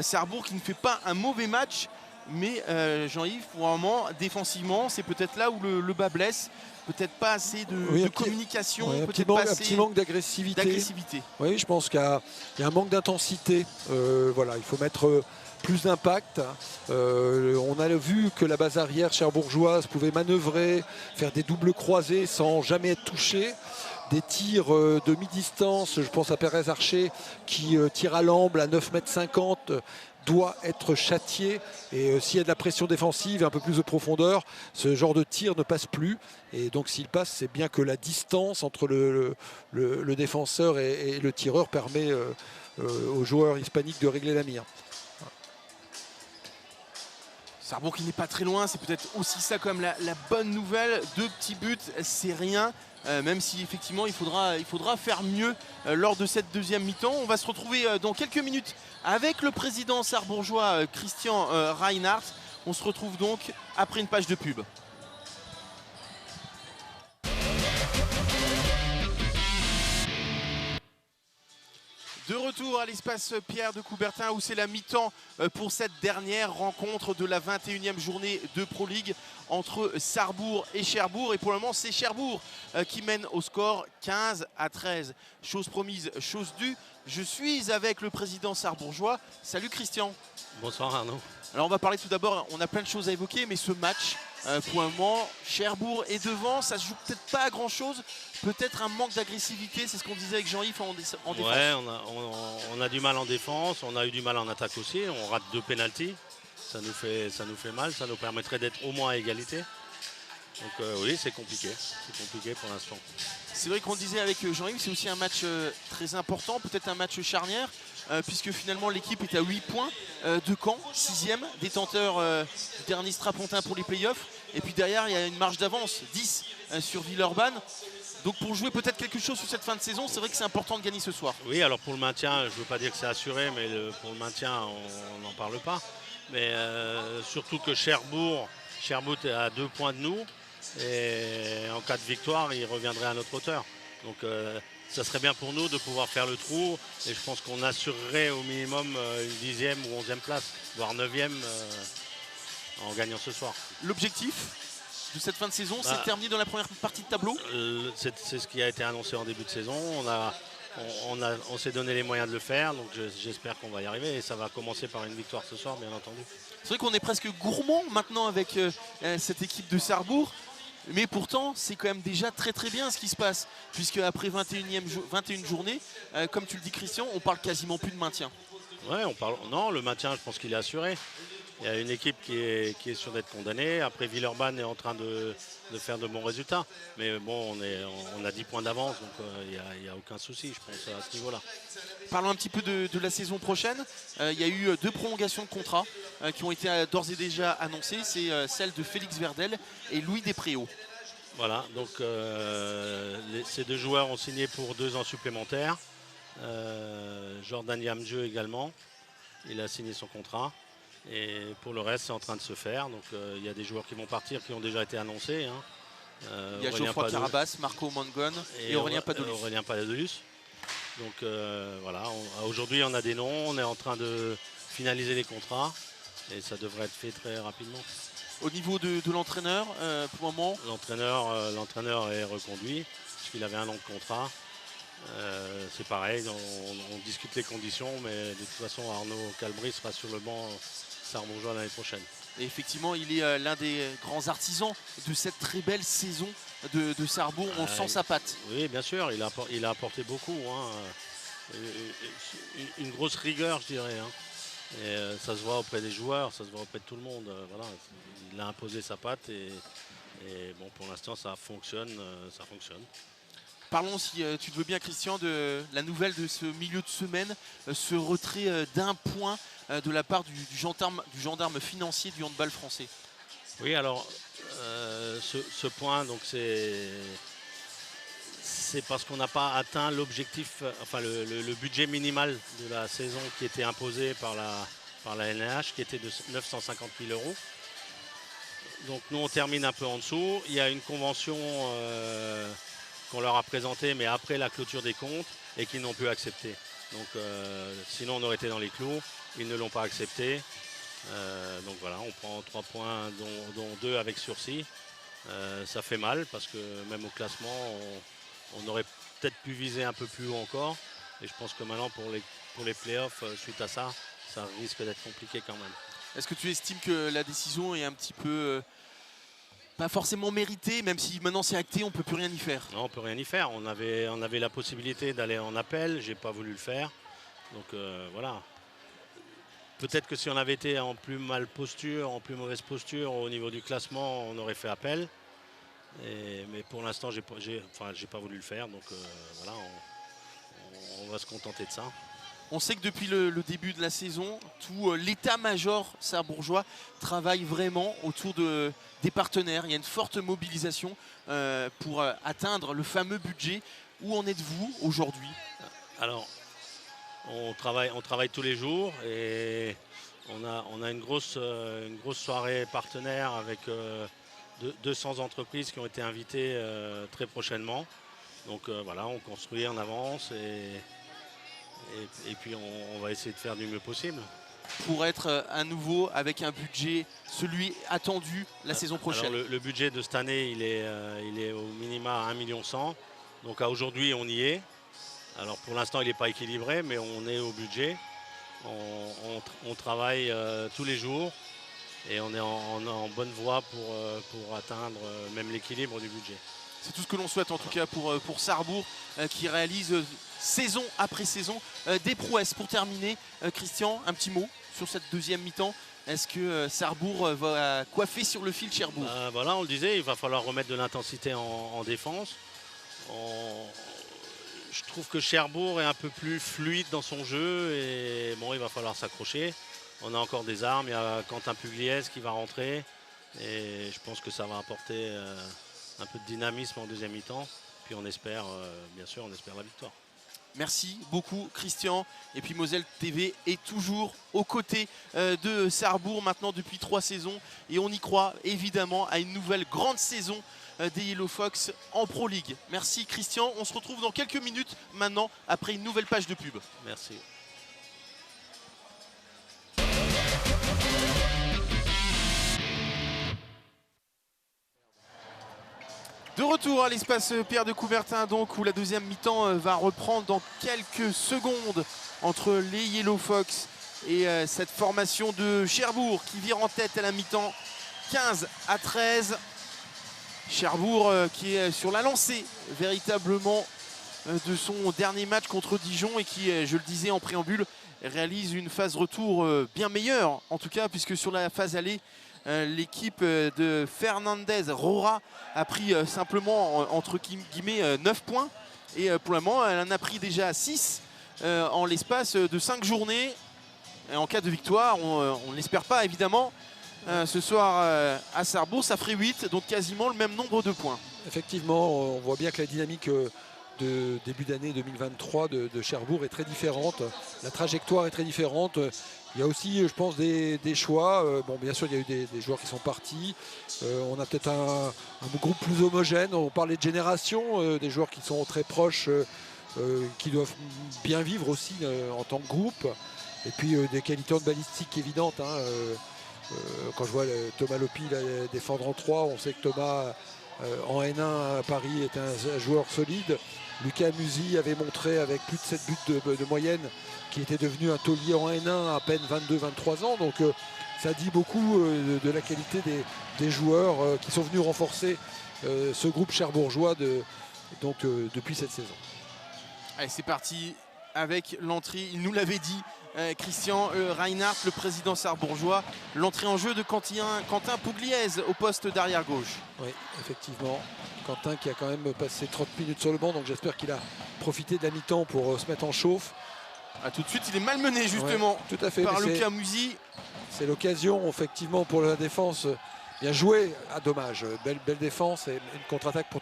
Sarrebourg qui ne fait pas un mauvais match. Mais Jean-Yves, pour un moment, défensivement, c'est peut-être là où le bas blesse. Peut-être pas assez de communication, un petit manque d'agressivité. Oui, je pense qu'il y a un manque d'intensité. Voilà, il faut mettre plus d'impact. On a vu que la base arrière cherbourgeoise pouvait manœuvrer, faire des doubles croisés sans jamais être touché. Des tirs de mi-distance, je pense à Pérez Archer qui tire à l'amble à 9,50 m. Doit être châtié, et s'il y a de la pression défensive et un peu plus de profondeur, ce genre de tir ne passe plus. Et donc s'il passe, c'est bien que la distance entre le défenseur et le tireur permet aux joueurs hispaniques de régler la mire. Sarrebourg qui n'est pas très loin, c'est peut-être aussi ça comme la bonne nouvelle. 2 petits buts, c'est rien. Même si effectivement il faudra faire mieux lors de cette deuxième mi-temps. On va se retrouver dans quelques minutes avec le président sarrebourgeois Christian Reinhardt. On se retrouve donc après une page de pub. De retour à l'espace Pierre de Coubertin où c'est la mi-temps pour cette dernière rencontre de la 21e journée de Pro League entre Sarrebourg et Cherbourg. Et pour le moment, c'est Cherbourg qui mène au score 15 à 13. Chose promise, chose due. Je suis avec le président sarrebourgeois. Salut Christian. Bonsoir Arnaud. Alors on va parler tout d'abord, on a plein de choses à évoquer, mais ce match, pour un moment, Cherbourg est devant, ça se joue peut-être pas à grand chose, peut-être un manque d'agressivité, c'est ce qu'on disait avec Jean-Yves en défense. Ouais, on a du mal en défense, on a eu du mal en attaque aussi, on rate 2 pénaltys, ça nous fait mal, ça nous permettrait d'être au moins à égalité. Donc oui, c'est compliqué pour l'instant. C'est vrai qu'on le disait avec Jean-Yves, c'est aussi un match très important, peut-être un match charnière, puisque finalement l'équipe est à 8 points de Caen, 6e, détenteur du dernier strapontin pour les playoffs. Et puis derrière, il y a une marge d'avance, 10 sur Villeurbanne. Donc pour jouer peut-être quelque chose sur cette fin de saison, c'est vrai que c'est important de gagner ce soir. Oui, alors pour le maintien, je ne veux pas dire que c'est assuré, mais pour le maintien, on n'en parle pas. Mais surtout que Cherbourg est à 2 points de nous. Et en cas de victoire, il reviendrait à notre hauteur. Donc ça serait bien pour nous de pouvoir faire le trou. Et je pense qu'on assurerait au minimum une 10e ou 11e place, voire 9e en gagnant ce soir. L'objectif de cette fin de saison, c'est de terminer dans la première partie de tableau. C'est ce qui a été annoncé en début de saison. On s'est donné les moyens de le faire, donc j'espère qu'on va y arriver. Et ça va commencer par une victoire ce soir, bien entendu. C'est vrai qu'on est presque gourmand maintenant avec cette équipe de Sarrebourg. Mais pourtant, c'est quand même déjà très très bien ce qui se passe. Puisque après 21 journées, comme tu le dis Christian, on parle quasiment plus de maintien. Ouais, non, le maintien, je pense qu'il est assuré. Il y a une équipe qui est sûre d'être condamnée. Après, Villeurbanne est en train de faire de bons résultats. Mais bon, on a 10 points d'avance, donc il n'y a aucun souci, je pense, à ce niveau-là. Parlons un petit peu de la saison prochaine. Il y a eu 2 prolongations de contrat qui ont été d'ores et déjà annoncées. C'est celle de Félix Verdel et Louis Despréaux. Voilà, donc ces 2 joueurs ont signé pour 2 ans supplémentaires. Jordan Yamjeu également, il a signé son contrat. Et pour le reste, c'est en train de se faire. Donc il y a des joueurs qui vont partir, qui ont déjà été annoncés. Il y a Geoffroy Carabas, Marco Mangon et Aurélien Padolus. Donc voilà, aujourd'hui on a des noms, on est en train de finaliser les contrats et ça devrait être fait très rapidement. Au niveau de l'entraîneur, pour le moment, l'entraîneur est reconduit puisqu'il avait 1 an de contrat. C'est pareil, on discute les conditions, mais de toute façon Arnaud Calbry sera sur le banc sarrebourgeois l'année prochaine. Et effectivement, il est l'un des grands artisans de cette très belle saison de Sarrebourg. On sent sa patte. Oui, bien sûr, il a apporté beaucoup. Hein. Une grosse rigueur, je dirais. Hein. Et ça se voit auprès des joueurs, ça se voit auprès de tout le monde. Voilà. Il a imposé sa patte et bon, pour l'instant, ça fonctionne. Parlons, si tu le veux bien Christian, de la nouvelle de ce milieu de semaine, ce retrait d'1 point de la part du gendarme financier du handball français. Oui, alors ce point, donc c'est parce qu'on n'a pas atteint l'objectif, enfin le budget minimal de la saison qui était imposé par la LNH, qui était de 950 000 €. Donc nous on termine un peu en dessous. Il y a une convention qu'on leur a présenté, mais après la clôture des comptes, et qu'ils n'ont pu accepter. Donc sinon on aurait été dans les clous, ils ne l'ont pas accepté. Donc voilà, on prend 3 points, dont 2 avec sursis. Ça fait mal, parce que même au classement, on aurait peut-être pu viser un peu plus haut encore. Et je pense que maintenant, pour les playoffs, suite à ça, ça risque d'être compliqué quand même. Est-ce que tu estimes que la décision est un petit peu... pas forcément mérité, même si maintenant c'est acté, on ne peut plus rien y faire? Non, on ne peut rien y faire. On avait la possibilité d'aller en appel, j'ai pas voulu le faire. Donc voilà. Peut-être que si on avait été en plus mauvaise posture au niveau du classement, on aurait fait appel. Mais pour l'instant, j'ai pas voulu le faire. Donc voilà, on va se contenter de ça. On sait que depuis le début de la saison, tout l'état-major sarrebourgeois travaille vraiment autour des partenaires. Il y a une forte mobilisation pour atteindre le fameux budget. Où en êtes-vous aujourd'hui? Alors, on travaille tous les jours et on a une grosse soirée partenaire avec 200 entreprises qui ont été invitées très prochainement. Donc voilà, on construit en avance et puis on va essayer de faire du mieux possible. Pour être à nouveau avec un budget, celui attendu la saison prochaine. Alors le budget de cette année, il est au minima à 1 100 000 €. Donc à aujourd'hui, on y est. Alors pour l'instant, il n'est pas équilibré, mais on est au budget. On travaille tous les jours et on est en bonne voie pour atteindre même l'équilibre du budget. C'est tout ce que l'on souhaite en tout cas pour Sarrebourg qui réalise saison après saison des prouesses. Pour terminer, Christian, un petit mot sur cette deuxième mi-temps. Est-ce que Sarrebourg va coiffer sur le fil Cherbourg? Voilà, on le disait, il va falloir remettre de l'intensité en défense. Je trouve que Cherbourg est un peu plus fluide dans son jeu et bon, il va falloir s'accrocher. On a encore des armes, il y a Quentin Pugliese qui va rentrer et je pense que ça va apporter un peu de dynamisme en deuxième mi-temps. Puis on espère, bien sûr, la victoire. Merci beaucoup Christian. Et puis Moselle TV est toujours aux côtés de Sarrebourg maintenant depuis 3 saisons. Et on y croit évidemment à une nouvelle grande saison des Yellow Fox en Pro League. Merci Christian. On se retrouve dans quelques minutes maintenant après une nouvelle page de pub. Merci. De retour à l'espace Pierre de Coubertin donc, où la deuxième mi-temps va reprendre dans quelques secondes entre les Yellow Fox et cette formation de Cherbourg qui vire en tête à la mi-temps 15-13. Cherbourg qui est sur la lancée véritablement de son dernier match contre Dijon et qui, je le disais en préambule, réalise une phase retour bien meilleure en tout cas, puisque sur la phase aller, l'équipe de Fernandez Rora a pris simplement entre guillemets 9 points et pour le moment elle en a pris déjà 6 en l'espace de 5 journées. Et en cas de victoire, on ne l'espère pas évidemment, ce soir à Sarrebourg, ça ferait 8, donc quasiment le même nombre de points. Effectivement, on voit bien que la dynamique de début d'année 2023 de Cherbourg est très différente. La trajectoire est très différente. Il y a aussi, je pense, des choix. Bon, bien sûr, il y a eu des joueurs qui sont partis. On a peut-être un groupe plus homogène. On parlait de génération, des joueurs qui sont très proches, qui doivent bien vivre aussi en tant que groupe. Et puis des qualités de balistique évidentes. Quand je vois Thomas Lopi défendre en 3, on sait que Thomas en N1 à Paris est un joueur solide. Lucas Musi avait montré avec plus de 7 buts de moyenne qui était devenu un taulier en N1 à peine 22-23 ans. Donc ça dit beaucoup de la qualité des joueurs qui sont venus renforcer ce groupe cherbourgeois depuis cette saison. Allez, c'est parti avec l'entrée, il nous l'avait dit Christian Reinhardt, le président sarrebourgeois, l'entrée en jeu de Quentin Pugliese au poste d'arrière gauche. Oui, effectivement. Quentin qui a quand même passé 30 minutes sur le banc, donc j'espère qu'il a profité de la mi-temps pour se mettre en chauffe. Ah, tout de suite, il est malmené justement, ouais, tout à fait, par Lucas Musi. C'est l'occasion effectivement pour la défense. Bien joué, dommage, belle défense et une contre-attaque pour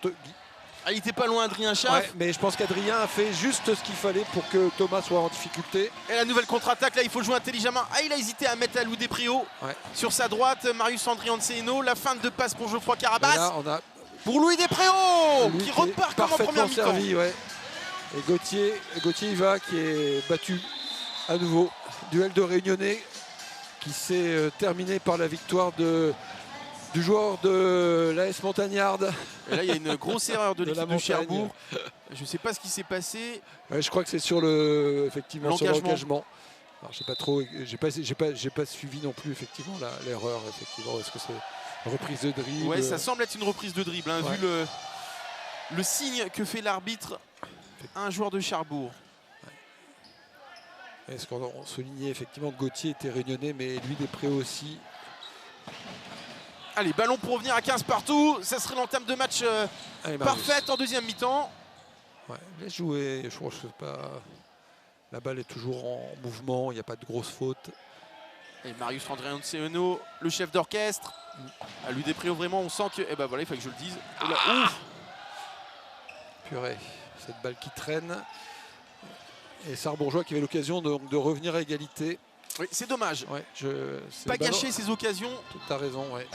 Ah, il n'était pas loin, Adrien Schaff. Ouais, mais je pense qu'Adrien a fait juste ce qu'il fallait pour que Thomas soit en difficulté. Et la nouvelle contre-attaque, là, il faut jouer intelligemment. Ah, il a hésité à mettre Alou Despréaux sur sa droite. Marius Andrianceno, la fin de passe pour Geoffroy Carabas. Là, on a pour Louis Despréaux qui repart comme en première mi-temps. Ouais. Et Gauthier Iva qui est battu à nouveau. Duel de Réunionnais qui s'est terminé par la victoire du joueur de l'AS Montagnarde. Et là, il y a une grosse erreur de l'équipe de Cherbourg. Je ne sais pas ce qui s'est passé. Ouais, je crois que c'est sur l'engagement. Alors, j'ai pas suivi non plus effectivement l'erreur. Effectivement, est-ce que c'est reprise de dribble? Ouais, ça semble être une reprise de dribble, hein, vu le signe que fait l'arbitre à un joueur de Cherbourg. Est-ce qu'on soulignait effectivement que Gauthier était réunionnais, mais lui Despréaux aussi. Allez, ballon pour revenir à 15 partout. Ça serait l'entame de match parfaite en deuxième mi-temps. Ouais, laisse jouer. Je crois que c'est pas. La balle est toujours en mouvement. Il n'y a pas de grosse faute. Et Marius Andrianceno, le chef d'orchestre. À lui Despréaux, vraiment, on sent que. Eh ben voilà, il faut que je le dise. Ouf. Purée, cette balle qui traîne. Et Sarrebourgeois qui avait l'occasion de revenir à égalité. Oui, c'est dommage. Ouais, pas gâcher ces occasions. Tu as raison, ouais.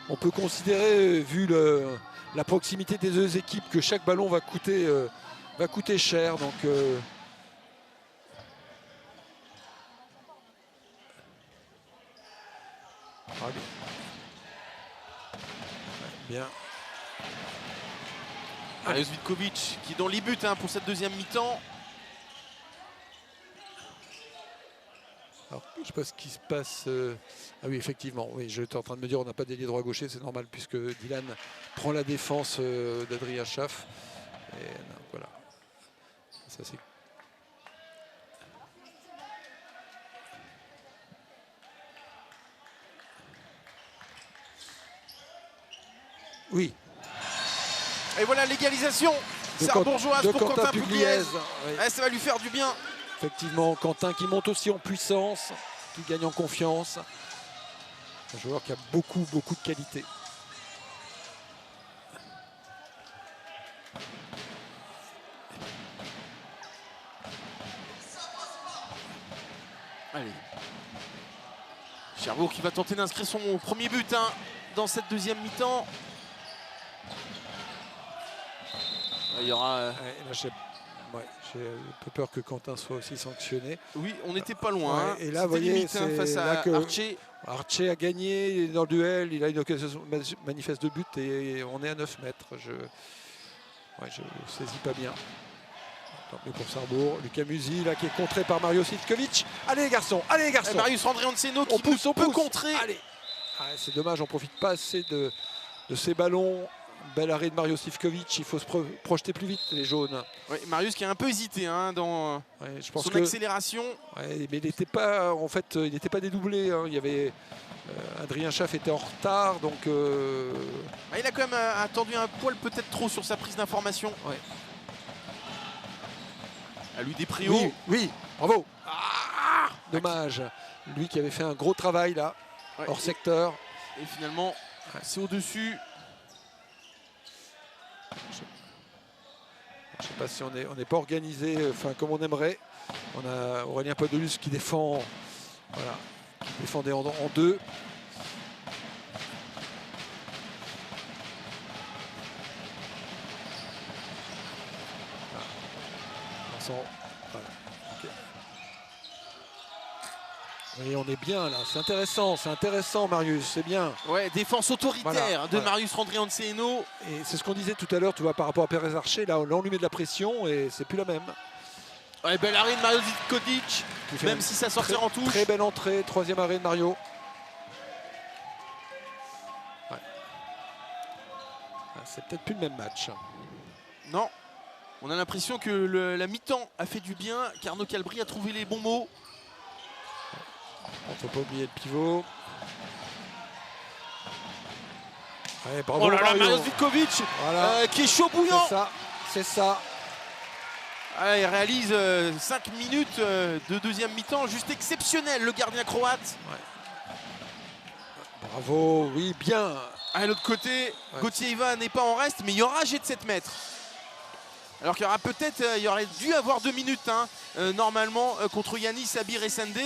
On peut considérer, vu la proximité des deux équipes, que chaque ballon va coûter cher. Donc, bien. Marius Vitkovic qui est dans les buts pour cette deuxième mi-temps. Alors, je ne sais pas ce qui se passe. Ah oui, effectivement, oui, j'étais en train de me dire on n'a pas d'ailier droit gaucher, c'est normal puisque Dylan prend la défense d'Adrien Schaff. Et non, voilà. Ça c'est. Oui. Et voilà l'égalisation sarrebourgeoise pour Quentin Pugliese. Oui. Ça va lui faire du bien. Effectivement, Quentin qui monte aussi en puissance, qui gagne en confiance. Un joueur qui a beaucoup de qualité. Cherbourg qui va tenter d'inscrire son premier but hein, dans cette deuxième mi-temps. Il y aura... Ouais, là, j'ai un peu peur que Quentin soit aussi sanctionné. Oui, on n'était pas loin. Ouais, Hein. et là, vous voyez, limite, hein, face à Archer. Archer a gagné, il est dans le duel, il a une occasion manifeste de but et on est à 9 mètres. Je saisis pas bien. Tant mieux pour Sarrebourg. Lucas Musi là qui est contré par Mario Sitkovic. Allez les garçons, allez les garçons. Marius Andrianseno qui on peut pousse. contrer. Allez. Ah, c'est dommage, on profite pas assez de ces ballons. Bel arrêt de Mario Sivkovic, il faut se projeter plus vite les jaunes. Ouais, Marius qui a un peu hésité hein, dans Je pense son accélération. Ouais, mais il n'était pas, en fait, il n'était pas dédoublé. Hein. Il y avait Adrien Schaff était en retard, donc. Il a quand même attendu un poil peut-être trop sur sa prise d'information. Ouais. À lui des Préaux. Oui, bravo. Dommage. Lui qui avait fait un gros travail là, hors secteur. Et finalement, c'est au-dessus. Je ne sais pas si on n'est pas organisé comme on aimerait. On a Aurélien Podolus qui défend, voilà, qui défendait en deux. Vincent, voilà. Okay. Oui, on est bien là, c'est intéressant Marius, c'est bien. Ouais, défense autoritaire de Marius Andrianseno. Et c'est ce qu'on disait tout à l'heure, tu vois, par rapport à Pérez Archer, là on lui met de la pression et c'est plus la même. Ouais, bel arrêt de Mario Sitkovic, même si ça sortira en touche. Très belle entrée, troisième arrêt de Mario. Ouais. C'est peut-être plus le même match. Non, on a l'impression que la mi-temps a fait du bien, qu'Arnaud Calbry a trouvé les bons mots. Il ne faut pas oublier le pivot. Allez, bravo, oh là là, Mario Sitkovic voilà. Qui est chaud bouillant. C'est ça. Il réalise 5 minutes de deuxième mi-temps, juste exceptionnel le gardien croate. Ouais. Bravo, oui, bien. De l'autre côté, Gauthier Iva n'est pas en reste, mais il y aura jet de 7 mètres. Alors qu'il y aura peut-être, il aurait dû avoir 2 minutes hein, normalement contre Yanis Abir-Essende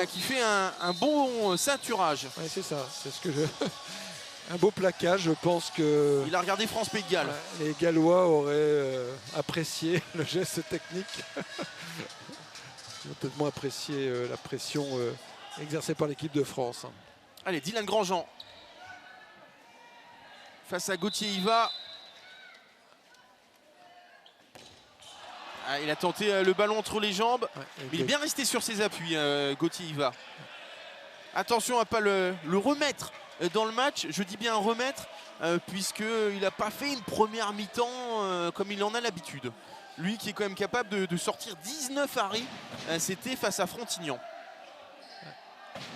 qui fait un bon ceinturage. Oui, c'est ça, c'est ce que je... Un beau plaquage, je pense que... Il a regardé France Pays de Galles. Les Gallois auraient apprécié le geste technique. Ils ont peut-être moins apprécié la pression exercée par l'équipe de France. Allez, Dylan Grandjean face à Gauthier Iva. Il a tenté le ballon entre les jambes, mais il est bien resté sur ses appuis, Gauthier Iva. Attention à ne pas le remettre dans le match, je dis bien remettre, puisqu'il n'a pas fait une première mi-temps comme il en a l'habitude. Lui qui est quand même capable de sortir 19 arrêts, c'était face à Frontignan.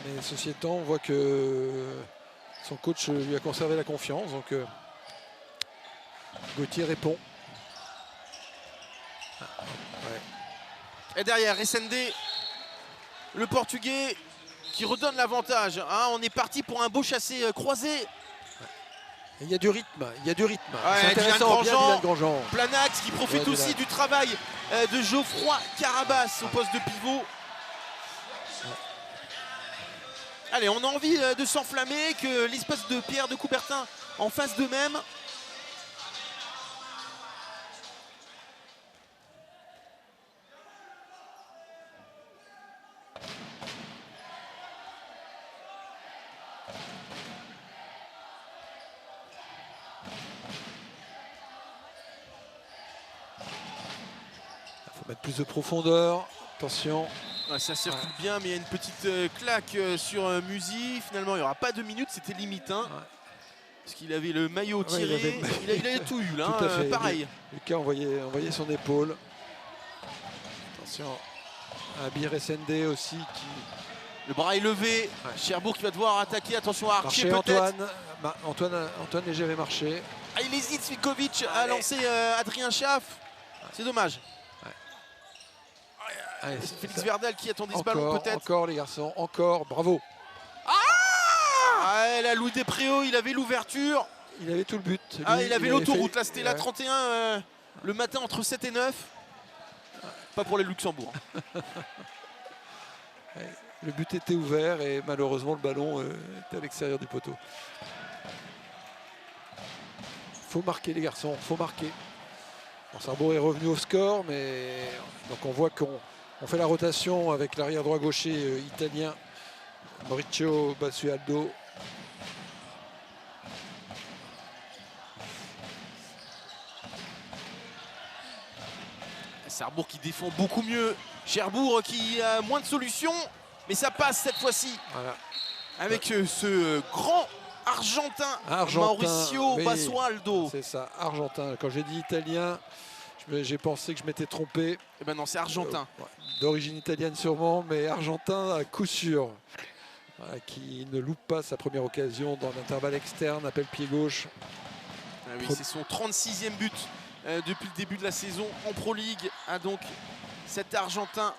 Mais ceci étant, on voit que son coach lui a conservé la confiance, donc Gauthier répond. Et derrière, Essende, le Portugais qui redonne l'avantage. Hein, on est parti pour un beau chassé croisé. Il y a du rythme, C'est intéressant, Dylan Grandjean. Planax qui profite aussi du travail de Geoffroy Carabas au poste de pivot. Allez, on a envie de s'enflammer, que l'espèce de Pierre de Coubertin en fasse de même. Mettre plus de profondeur, attention. Ça circule bien, mais il y a une petite claque sur Musi. Finalement, il n'y aura pas 2 minutes, c'était limite. Hein, parce qu'il avait le maillot tiré. Il avait tout eu là, tout à fait. pareil. Lucas envoyait son épaule. Attention, Abir-Essende aussi qui... Le bras est levé. Cherbourg qui va devoir attaquer. Attention à Archer peut-être. Antoine Léger avait marché. Il hésite, Sivkovic a lancé Adrien Schaff. C'est dommage. Allez, Félix Verdal qui attendait ce ballon peut-être. Encore les garçons, encore, bravo. Là, Louis Despréaux, il avait l'ouverture. Il avait tout le but. Il avait l'autoroute, là c'était la 31 le matin entre 7 et 9. Pas pour les Luxembourg. Le but était ouvert et malheureusement le ballon était à l'extérieur du poteau. Faut marquer les garçons, faut marquer. Bon, Sarrebourg est revenu au score, mais donc on voit qu'on fait la rotation avec l'arrière droit gaucher italien Maurizio Basualdo. Sarrebourg qui défend beaucoup mieux. Cherbourg qui a moins de solutions, mais ça passe cette fois-ci. Voilà. Avec ce grand Argentin, Mauricio Basualdo. C'est ça, Argentin. Quand j'ai dit italien, j'ai pensé que je m'étais trompé. Eh ben non, c'est Argentin. D'origine italienne sûrement, mais Argentin à coup sûr. Voilà, qui ne loupe pas sa première occasion dans l'intervalle externe, appel pied gauche. Ah oui, c'est son 36e but depuis le début de la saison en Pro League. Ah, donc cet Argentin,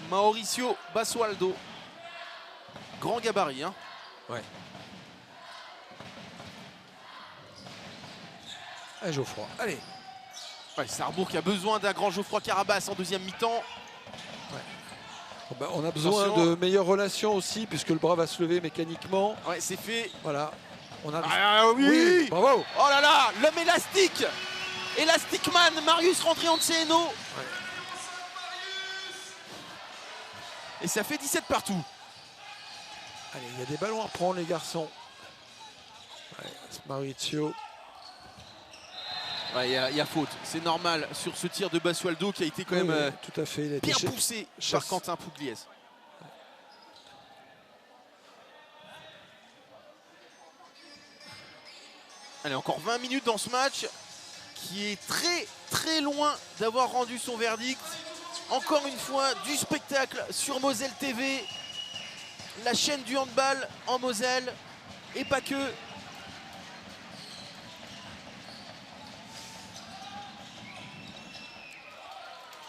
Mauricio Basualdo. Grand gabarit, hein. Ouais. Allez, Geoffroy, allez. Ouais, Sarrebourg qui a besoin d'un grand Geoffroy Carabas en deuxième mi-temps. Bon, bah, on a besoin de meilleures relations aussi, puisque le bras va se lever mécaniquement. Ouais, c'est fait. Voilà. On a... Ah oui, bravo. Oh là là, l'homme élastique. Elastic Man, Marius Randrianceno. Ouais. Et ça fait 17 partout. Allez, il y a des ballons à prendre, les garçons. Ouais, Maurizio. Ouais, il y a faute, c'est normal sur ce tir de Basualdo qui a été quand même tout à fait. Il a bien été poussé par Quentin Pugliese. Allez, encore 20 minutes dans ce match qui est très loin d'avoir rendu son verdict. Encore une fois, du spectacle sur Moselle TV, la chaîne du handball en Moselle et pas que.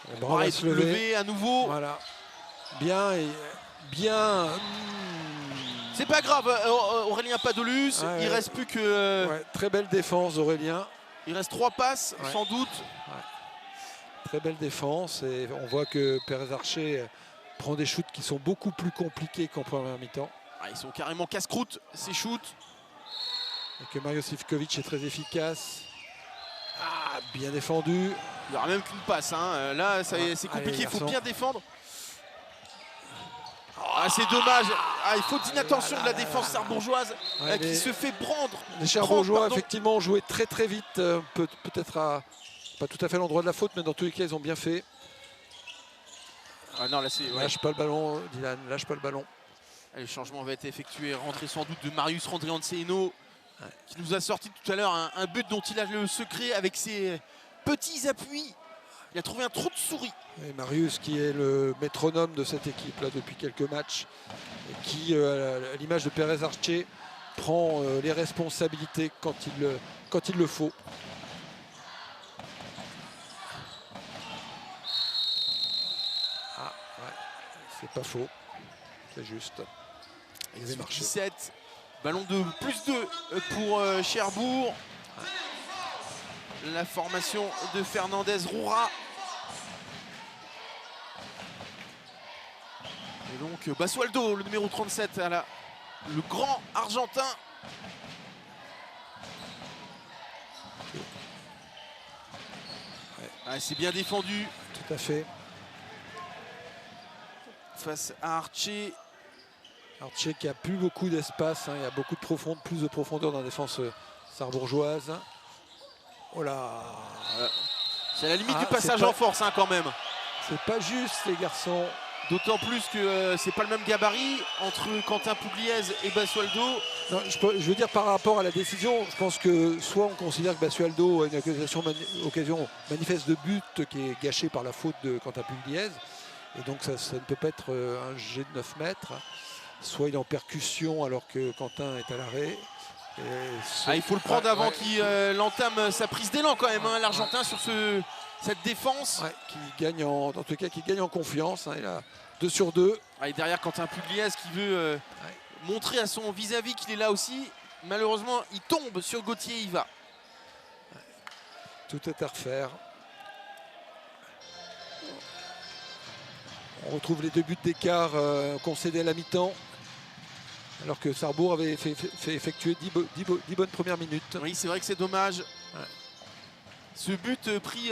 Le bras va se lever à nouveau. Voilà. Bien et bien. C'est pas grave, Aurélien Padolus, il reste plus que... Ouais, très belle défense d'Aurélien. Il reste 3 passes, sans doute. Ouais. Très belle défense et on voit que Pérez Archer prend des shoots qui sont beaucoup plus compliqués qu'en première mi-temps. Ah, ils sont carrément casse-croûte, ces shoots. Et que Mario Sivkovic est très efficace. Ah, bien défendu. Il n'y aura même qu'une passe, hein. Là c'est compliqué, il faut bien défendre. Ah, c'est dommage. Ah, il faut d'inattention de la défense sarrebourgeoise qui se fait prendre. Les Cherbourgeois effectivement ont joué très vite, peut-être à pas tout à fait l'endroit de la faute, mais dans tous les cas ils ont bien fait. Ah non, là c'est... Lâche pas le ballon, Dylan, lâche pas le ballon. Le changement va être effectué, rentrée sans doute de Marius Randrianceno qui nous a sorti tout à l'heure un but dont il a le secret avec ses petits appuis. Il a trouvé un trou de souris. Et Marius qui est le métronome de cette équipe là depuis quelques matchs et qui, à l'image de Pérez Archer, prend les responsabilités quand il le faut. Ah ouais, c'est pas faux, c'est juste. Il avait marché. 17, ballon de +2 pour Cherbourg. La formation de Fernandez Roura. Et donc Basualdo, le numéro 37, le grand Argentin. Ah, c'est bien défendu. Tout à fait. Face à Archer. Archer qui a plus beaucoup d'espace, hein. Il y a beaucoup de plus de profondeur dans la défense sarrebourgeoise. Oh là. C'est à la limite du passage en force, hein, quand même. C'est pas juste, les garçons. D'autant plus que c'est pas le même gabarit entre Quentin Pugliese et Basualdo. Non, je veux dire par rapport à la décision, je pense que soit on considère que Basualdo a une occasion manifeste de but qui est gâchée par la faute de Quentin Pugliese. Et donc ça ne peut pas être un jet de 9 mètres. Soit il est en percussion alors que Quentin est à l'arrêt. Il faut le prendre avant qu'il entame sa prise d'élan quand même, hein, l'Argentin sur cette défense. Ouais, qui gagne dans tous les cas, qui gagne en confiance. Hein, il a 2 sur 2. Et derrière Quentin Pugliese qui veut montrer à son vis-à-vis qu'il est là aussi. Malheureusement, il tombe sur Gauthier Iva. Tout est à refaire. On retrouve les 2 buts d'écart concédés à la mi-temps. Alors que Sarrebourg avait fait effectuer 10 bonnes premières minutes. Oui, c'est vrai que c'est dommage. Ce but pris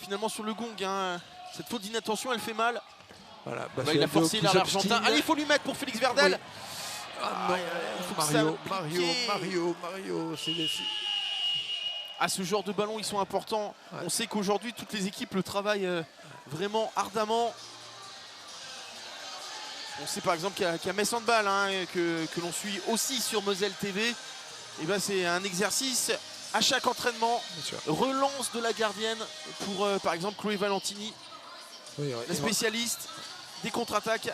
finalement sur le gong. Hein. Cette faute d'inattention, elle fait mal. Voilà, Il a forcé l'Argentin. Allez, il faut lui mettre pour Félix Verdel. Oui. Il faut que Mario, à ce genre de ballon, ils sont importants. Ouais. On sait qu'aujourd'hui, toutes les équipes le travaillent vraiment ardemment. On sait par exemple qu'il y a Metz Handball hein, que l'on suit aussi sur Moselle TV. Et ben, c'est un exercice à chaque entraînement. Relance de la gardienne pour par exemple Chloé Valentini, la spécialiste des contre-attaques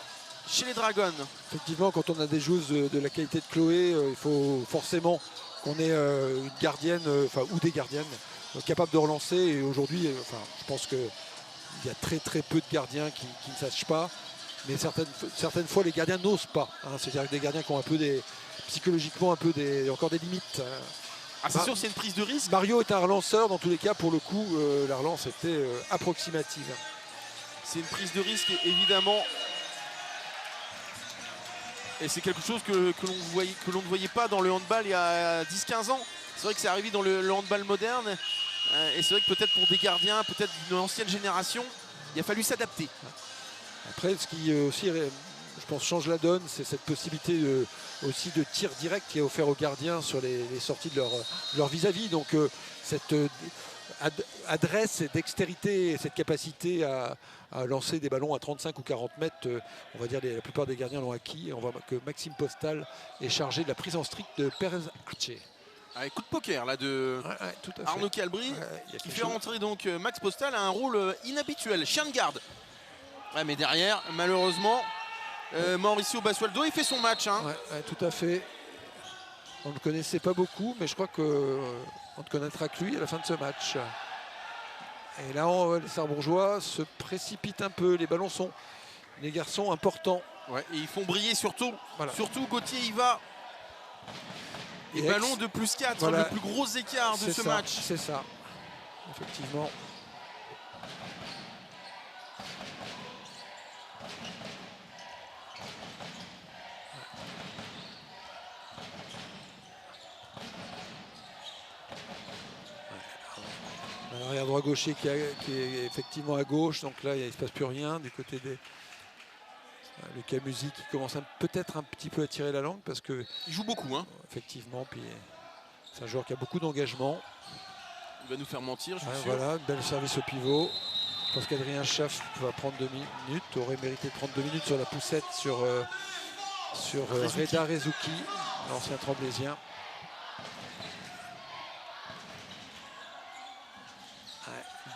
chez les Dragons. Effectivement, quand on a des joueuses de la qualité de Chloé, il faut forcément qu'on ait une gardienne, ou des gardiennes capables de relancer. Et aujourd'hui, je pense qu'il y a très peu de gardiens qui ne sachent pas. Mais certaines fois, les gardiens n'osent pas. Hein. C'est-à-dire que des gardiens qui ont psychologiquement encore des limites. Ah, c'est sûr, c'est une prise de risque. Mario est un relanceur, dans tous les cas, pour le coup, la relance était approximative. C'est une prise de risque, évidemment. Et c'est quelque chose que l'on ne voyait pas dans le handball il y a 10-15 ans. C'est vrai que c'est arrivé dans le handball moderne. Et c'est vrai que peut-être pour des gardiens, peut-être d'une ancienne génération, il a fallu s'adapter. Après, ce qui aussi, je pense, change la donne, c'est cette possibilité aussi de tir direct qui est offert aux gardiens sur les sorties de leur vis-à-vis. Donc cette adresse et dextérité et cette capacité à lancer des ballons à 35 ou 40 mètres, on va dire la plupart des gardiens l'ont acquis. Et on voit que Maxime Postal est chargé de la prise en strict de Pérez Archer. Avec coup de poker là de tout à fait. Arnaud Calbry qui fait rentrer donc Max Postal à un rôle inhabituel, chien de garde. Ouais, mais derrière, malheureusement, Mauricio Basualdo, il fait son match. Hein. Tout à fait. On ne le connaissait pas beaucoup, mais je crois qu'on ne connaîtra que lui à la fin de ce match. Et là, les Sarrebourgeois se précipitent un peu. Les ballons sont, les garçons, importants. Ouais, et ils font briller surtout. Voilà. Surtout Gauthier, il va. Et ballon de plus 4, voilà. Le plus gros écart de ce match. C'est ça, effectivement. L'arrière droit gaucher qui est effectivement à gauche, donc là il ne se passe plus rien du côté des le Camusi qui commence peut-être un petit peu à tirer la langue parce que il joue beaucoup hein. Effectivement, puis c'est un joueur qui a beaucoup d'engagement. Il va nous faire mentir, je suis sûr. Voilà, bel service au pivot. Je pense qu'Adrien Schaff va prendre 2 minutes, aurait mérité de prendre 2 minutes sur la poussette sur Reda Rezuki, l'ancien Tremblaisien.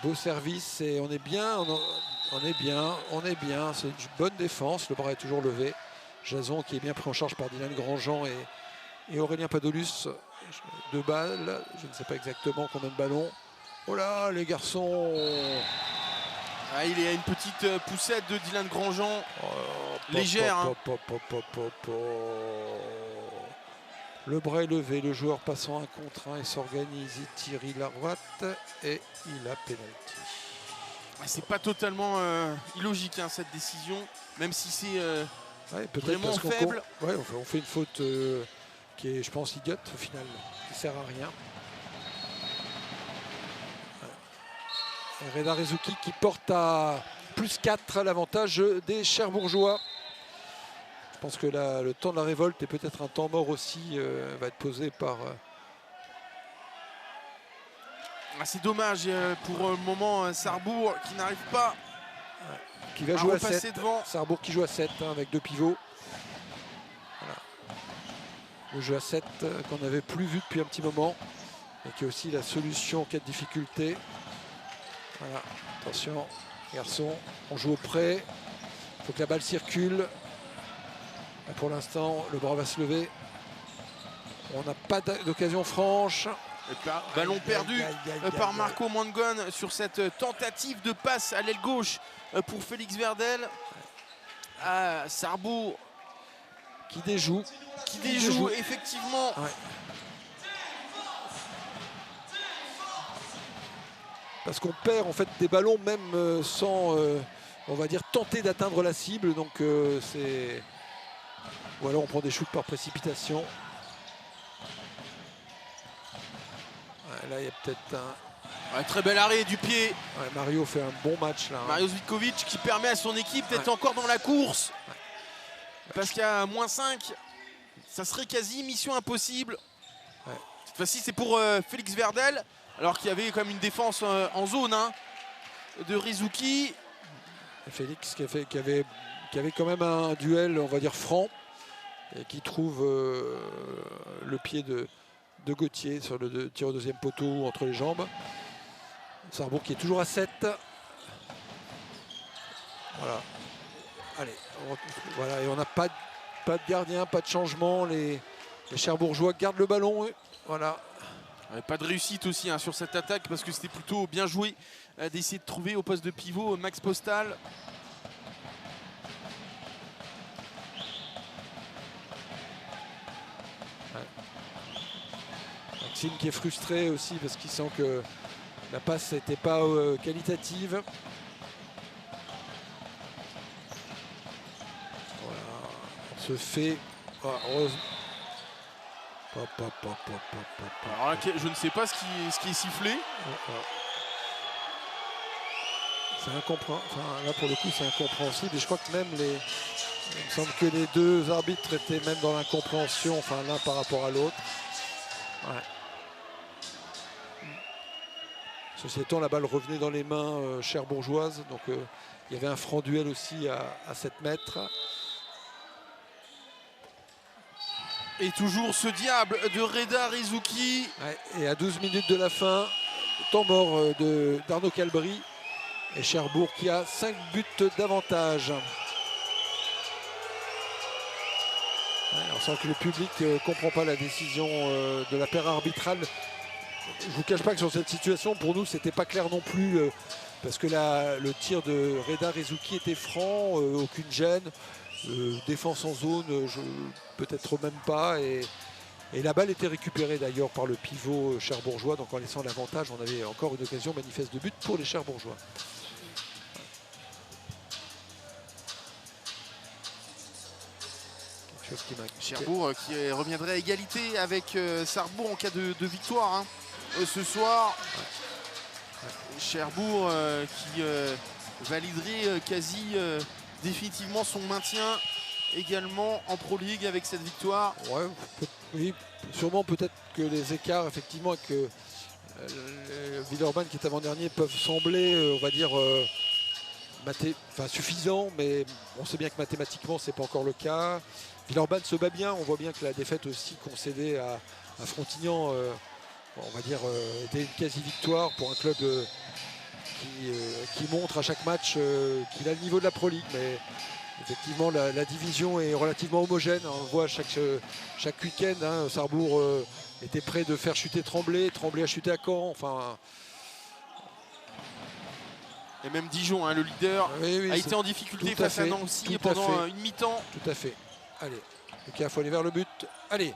Beau service et on est bien, on est bien. C'est une bonne défense, le bras est toujours levé. Jason qui est bien pris en charge par Dylan Grandjean et Aurélien Padolus. 2 balles, je ne sais pas exactement combien de ballons. Oh là, les garçons. Ah, il y a une petite poussette de Dylan Grandjean, légère. Le bras est levé, le joueur passant un contre 1 et s'organise, il tire, il arroite et il a pénalty. C'est pas totalement illogique hein, cette décision, même si c'est vraiment faible. On fait une faute qui est, je pense, idiote au final, qui sert à rien. Reda Rezuki qui porte à plus 4 l'avantage des Cherbourgeois. Je pense que le temps de la révolte et peut-être un temps mort aussi va être posé par... C'est dommage pour le moment Sarrebourg qui n'arrive pas qui va jouer à 7 devant. Sarrebourg qui joue à 7 hein, avec 2 pivots. Voilà. Le jeu à 7 qu'on n'avait plus vu depuis un petit moment et qui est aussi la solution en cas de difficulté. Voilà. Attention, garçon, on joue au près. Il faut que la balle circule. Pour l'instant, le bras va se lever. On n'a pas d'occasion franche. Ballon perdu par Marco Mangon sur cette tentative de passe à l'aile gauche pour Félix Verdel. Sarrebourg qui déjoue. Effectivement. Ouais. Parce qu'on perd en fait des ballons même sans on va dire, tenter d'atteindre la cible. Donc c'est... Ou alors on prend des shoots par précipitation. Ouais, là, il y a peut-être un... Ouais, très bel arrêt du pied. Ouais, Mario fait un bon match là. Hein. Mario Zvitkovic qui permet à son équipe d'être encore dans la course. Parce qu'à -5, ça serait quasi mission impossible. Ouais. Cette fois-ci, c'est pour Félix Verdel, alors qu'il y avait quand même une défense en zone hein, de Rizuki. Félix qui avait quand même un duel, on va dire, franc, et qui trouve le pied de Gauthier sur le tir au deuxième poteau entre les jambes. Sarrebourg qui est toujours à 7. Voilà. Allez, voilà, et on n'a pas de gardien, pas de changement. Les Cherbourgeois gardent le ballon. Voilà. Pas de réussite aussi hein, sur cette attaque parce que c'était plutôt bien joué d'essayer de trouver au poste de pivot Max Postal. Maxime qui est frustré aussi parce qu'il sent que la passe n'était pas qualitative. Voilà. On se fait... Oh, heureusement. Alors là, je ne sais pas ce qui est sifflé. C'est incompréhensible. Enfin, là pour le coup c'est incompréhensible et je crois que même il me semble que les deux arbitres étaient même dans l'incompréhension, enfin l'un par rapport à l'autre. Ouais. Ceci étant, la balle revenait dans les mains cherbourgeoises, donc il y avait un franc duel aussi à 7 mètres. Et toujours ce diable de Reda Rizuki. Ouais, et à 12 minutes de la fin, temps mort d'Arnaud Calbry. Et Cherbourg qui a 5 buts d'avantage. Ouais, on sent que le public ne comprend pas la décision de la paire arbitrale. Je ne vous cache pas que sur cette situation, pour nous, c'était pas clair non plus. Parce que le tir de Reda Rizuki était franc, aucune gêne. Défense en zone, peut-être même pas. Et la balle était récupérée d'ailleurs par le pivot cherbourgeois. Donc en laissant l'avantage, on avait encore une occasion manifeste de but pour les cherbourgeois. Cherbourg qui reviendrait à égalité avec Sarrebourg en cas de victoire hein. Ce soir. Cherbourg qui validerait quasi définitivement son maintien également en Pro League avec cette victoire. Ouais, oui, sûrement peut-être que les écarts effectivement avec Villeurbanne qui est avant-dernier peuvent sembler, on va dire, suffisants, mais on sait bien que mathématiquement c'est pas encore le cas. Villeurbanne se bat bien, on voit bien que la défaite aussi concédée à Frontignan, on va dire, était une quasi-victoire pour un club qui montre à chaque match qu'il a le niveau de la Pro League. Mais effectivement, la division est relativement homogène. On le voit chaque week-end. Hein, Sarrebourg était prêt de faire chuter Tremblay. Tremblay a chuté à Caen. Enfin, et même Dijon, hein, le leader, a été en difficulté face à Nancy pendant une mi-temps. Tout à fait. Allez, donc il faut aller vers le but. Allez.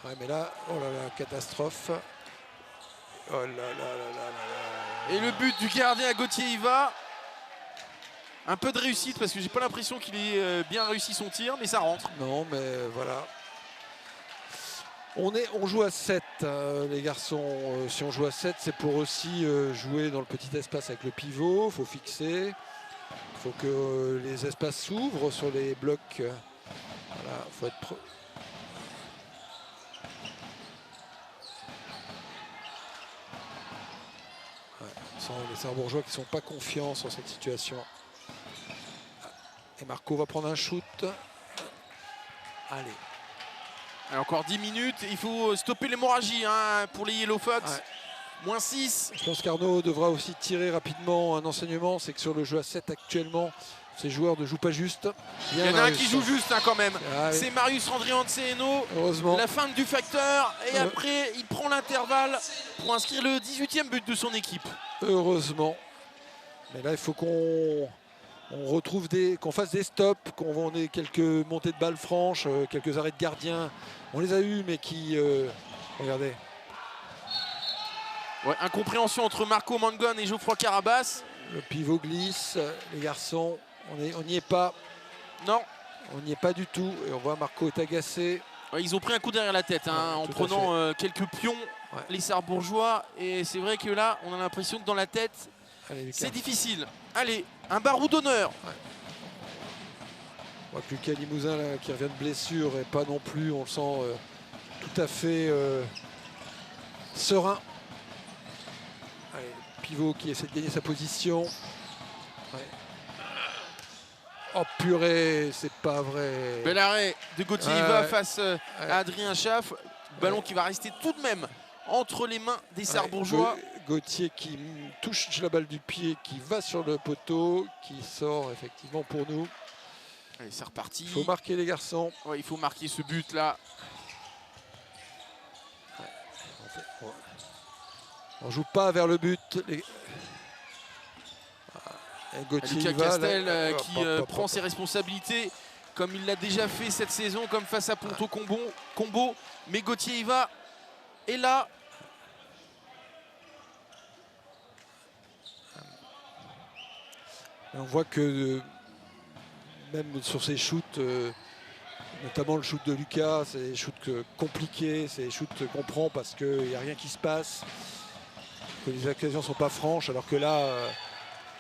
Ouais, mais là, oh là là, catastrophe. Oh là là là là là. Et le but du gardien à Gauthier y va. Un peu de réussite parce que j'ai pas l'impression qu'il ait bien réussi son tir, mais ça rentre. Non, mais voilà. On joue à 7, les garçons. Si on joue à 7, c'est pour aussi jouer dans le petit espace avec le pivot. Il faut fixer. Il faut que les espaces s'ouvrent sur les blocs. Voilà, faut être... Les Sarrebourgeois qui ne sont pas confiants sur cette situation. Et Marco va prendre un shoot. Allez. Alors encore 10 minutes, il faut stopper l'hémorragie hein, pour les Yellow Fox. Ouais. -6. Je pense qu'Arnaud devra aussi tirer rapidement un enseignement, c'est que sur le jeu à 7 actuellement, ces joueurs ne jouent pas juste. Il y en a un qui joue juste hein, quand même. Ah, oui. C'est Marius Randrianceno. Heureusement. La fin du facteur. Et après, il prend l'intervalle pour inscrire le 18e but de son équipe. Heureusement. Mais là, il faut qu'on retrouve qu'on fasse des stops, qu'on ait quelques montées de balles franches, quelques arrêts de gardien. On les a eus, mais qui... regardez. Ouais, incompréhension entre Marco Mangon et Geoffroy Carabas. Le pivot glisse, les garçons, on n'y est pas. Non. On n'y est pas du tout. Et on voit Marco est agacé. Ouais, ils ont pris un coup derrière la tête hein, Ouais, en tout prenant quelques pions, Ouais. les Sarrebourgeois. Et c'est vrai que là, on a l'impression que dans la tête, Allez, Lucas. c'est difficile. Allez, un barreau d'honneur. On voit que Lucas Limousin là, qui revient de blessure et pas non plus, on le sent tout à fait serein. Allez, pivot qui essaie de gagner sa position. Ouais. Oh purée, c'est pas vrai. Bel arrêt de Gauthier Ouais, Iva ouais. face à Adrien Schaff. Ballon qui va rester tout de même entre les mains des Sarrebourgeois. Gauthier qui touche la balle du pied, qui va sur le poteau, qui sort effectivement pour nous. Allez, c'est reparti. Il faut marquer les garçons. Ouais, il faut marquer ce but là. On joue pas vers le but. Et Gauthier Lucas y va, Castel là. qui prend ses responsabilités comme il l'a déjà fait cette saison, comme face à Ponto Combo. Mais Gauthier y va. Et là, Et on voit que même sur ces shoots, notamment le shoot de Lucas, c'est des shoots compliqués, c'est des shoots qu'on prend parce qu'il n'y a rien qui se passe, que les occasions ne sont pas franches, alors que là...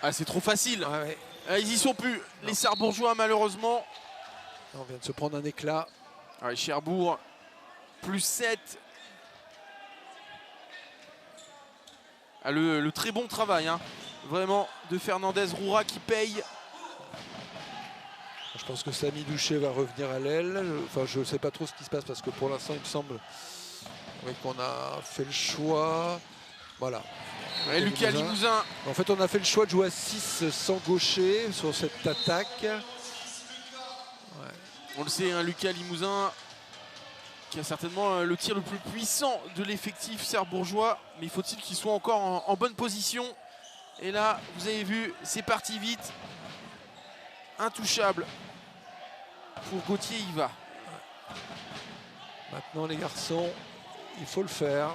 ah, c'est trop facile. Ouais, Ils y sont plus. Les Sarrebourgeois malheureusement. on vient de se prendre un éclat. Allez, Cherbourg, plus 7. Ah, le très bon travail, hein, vraiment, de Fernandez Roura qui paye. Je pense que Samy Douché va revenir à l'aile. Enfin, je ne sais pas trop ce qui se passe parce que pour l'instant, il me semble qu'on a fait le choix. Voilà. Ouais, Lucas Limousin. En fait, on a fait le choix de jouer à 6 sans gaucher sur cette attaque. Ouais. On le sait, hein, Lucas Limousin qui a certainement le tir le plus puissant de l'effectif sarrebourgeois. Mais faut-il qu'il soit encore en bonne position. Et là, vous avez vu, c'est parti vite. Intouchable pour Gauthier Iva. Maintenant, les garçons, il faut le faire.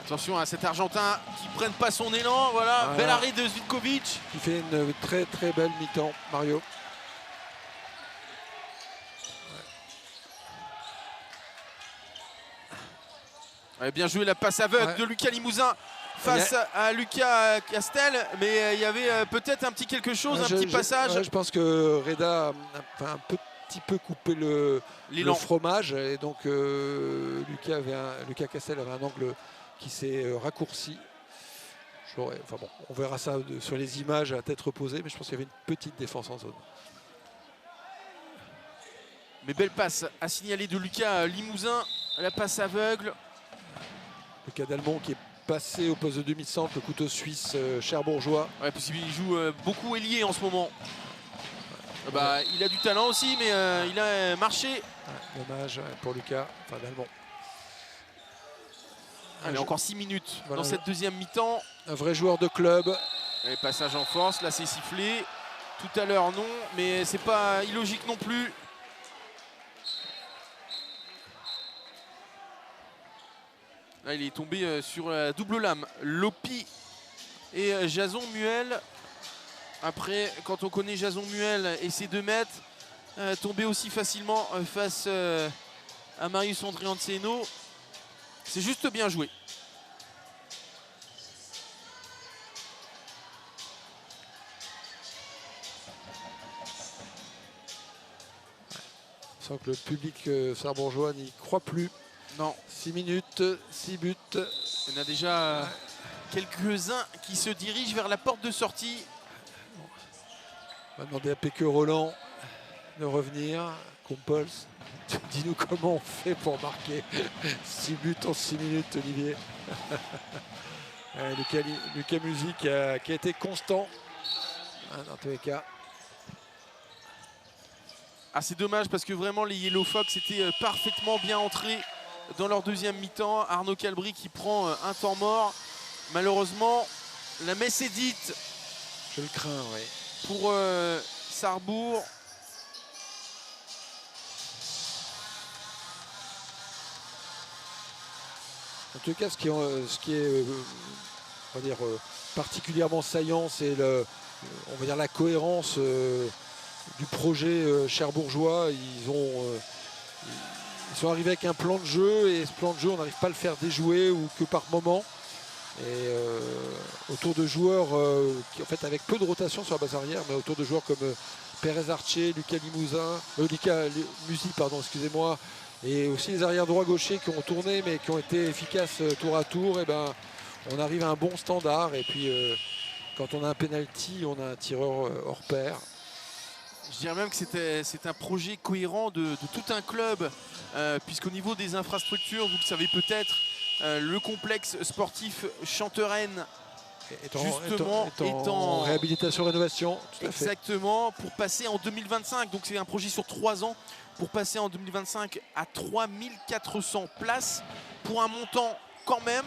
Attention à cet Argentin qui ne prenne pas son élan. Voilà, Voilà. bel arrêt de Zvitkovic. Il fait une très très belle mi-temps, Mario. Ouais, bien joué la passe aveugle de Lucas Limousin face à Lucas Castel. Mais il y avait peut-être un petit quelque chose, un petit passage. Je pense que Reda a un petit peu coupé le fromage. Et donc Lucas Castel avait un angle qui s'est raccourci. Enfin bon, on verra ça sur les images à tête reposée, mais je pense qu'il y avait une petite défense en zone. Mais belle passe à signaler de Lucas Limousin, la passe aveugle. Lucas Dalmont qui est passé au poste de demi-centre, le couteau suisse cherbourgeois. Ouais, parce qu'il joue beaucoup ailier en ce moment. Bah, il a du talent aussi, mais il a marché. Ouais, dommage pour Lucas, enfin Dalmont. Allez, encore 6 minutes voilà, dans cette deuxième mi-temps. Un vrai joueur de club. Allez, passage en force, là c'est sifflé. Tout à l'heure non, mais c'est pas illogique non plus. Là il est tombé sur la double lame. Lopi et Jason Muel. Après, quand on connaît Jason Muel et ses 2 mètres, tomber aussi facilement face à Marius André Anceno, c'est juste bien joué. On sent que le public sarrebourgeois n'y croit plus. Non. 6 minutes, 6 buts. Il y en a déjà quelques-uns qui se dirigent vers la porte de sortie. On va demander à Péque Roland de revenir. Compols, dis-nous comment on fait pour marquer 6 buts en 6 minutes, Olivier. Lucas Musi qui a été constant dans tous les cas. Ah, c'est dommage parce que vraiment les Yellow Fox étaient parfaitement bien entrés dans leur deuxième mi-temps. Arnaud Calbry qui prend un temps mort. Malheureusement, la messe est dite. Je le crains, oui. Pour Sarrebourg. En tout cas, ce qui est on va dire, particulièrement saillant, c'est on va dire la cohérence du projet cherbourgeois. Ils sont arrivés avec un plan de jeu et ce plan de jeu, on n'arrive pas à le faire déjouer ou que par moment. Et autour de joueurs qui, en fait, avec peu de rotation sur la base arrière, mais autour de joueurs comme Pérez Archer, Lucas Musi, pardon, excusez-moi, et aussi les arrières droits gauchers qui ont tourné mais qui ont été efficaces tour à tour, et ben on arrive à un bon standard. Et puis quand on a un penalty, on a un tireur hors pair. Je dirais même que c'est un projet cohérent de tout un club, puisqu'au niveau des infrastructures, vous le savez peut-être, le complexe sportif Chantereine est en réhabilitation, rénovation. Tout à fait. Exactement, pour passer en 2025. Donc c'est un projet sur 3 ans pour passer en 2025 à 3400 places pour un montant quand même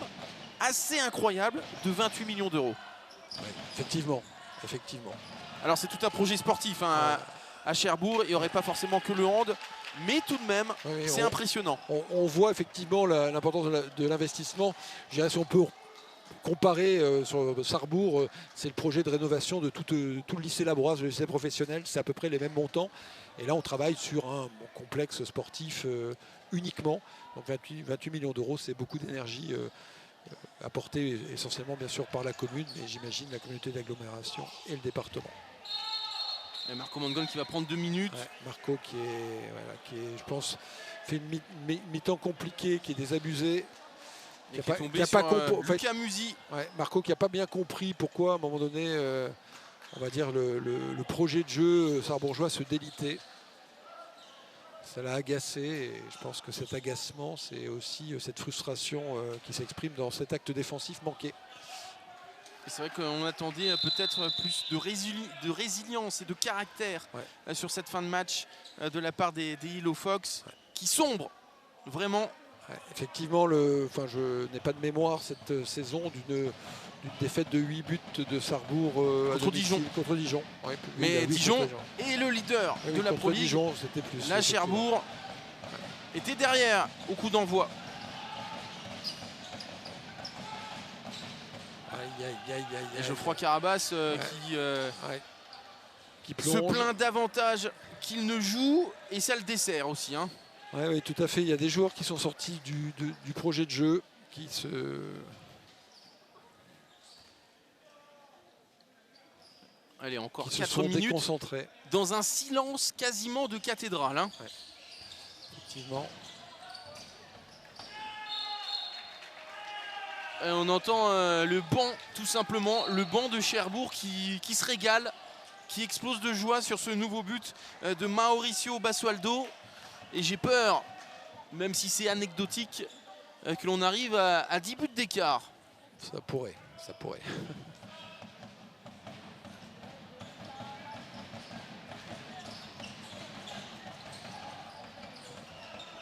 assez incroyable de 28 millions d'euros. Ouais, effectivement, effectivement. Alors c'est tout un projet sportif hein, à Cherbourg. Il n'y aurait pas forcément que le hand, mais tout de même, c'est impressionnant. On voit effectivement l'importance de l'investissement. Je dirais, si on peut comparer sur Sarrebourg, c'est le projet de rénovation de tout le lycée Labroise, le lycée professionnel. C'est à peu près les mêmes montants. Et là, on travaille sur un complexe sportif uniquement. Donc 28 millions d'euros, c'est beaucoup d'énergie apportée essentiellement bien sûr par la commune, mais j'imagine la communauté d'agglomération et le département. Et Marco Mangon qui va prendre 2 minutes. Ouais, Marco qui est, je pense, fait une mi-temps compliquée, qui est désabusé. Qui est tombé sur Lucas Musi. Ouais, Marco qui n'a pas bien compris pourquoi à un moment donné, on va dire le projet de jeu sarrebourgeois se délitait. Ça l'a agacé et je pense que cet agacement, c'est aussi cette frustration qui s'exprime dans cet acte défensif manqué. C'est vrai qu'on attendait peut-être plus de résilience et de caractère sur cette fin de match de la part des Yellow Fox qui sombrent vraiment. Ouais, effectivement, je n'ai pas de mémoire cette saison d'une défaite de 8 buts de Sarrebourg contre Dijon. Contre Dijon. Ouais, mais Dijon est le leader de la Pro League. Dijon, c'était plus. Là, Cherbourg était derrière au coup d'envoi. Et Geoffroy Carabas qui se plaint davantage qu'il ne joue, et ça le dessert aussi. Hein. Oui, tout à fait. Il y a des joueurs qui sont sortis du projet de jeu, qui se... Allez, encore 4 minutes dans un silence quasiment de cathédrale. Hein. Ouais. Effectivement. Et on entend le banc, tout simplement, le banc de Cherbourg qui se régale, qui explose de joie sur ce nouveau but de Mauricio Basualdo. Et j'ai peur, même si c'est anecdotique, que l'on arrive à 10 buts d'écart. Ça pourrait, ça pourrait.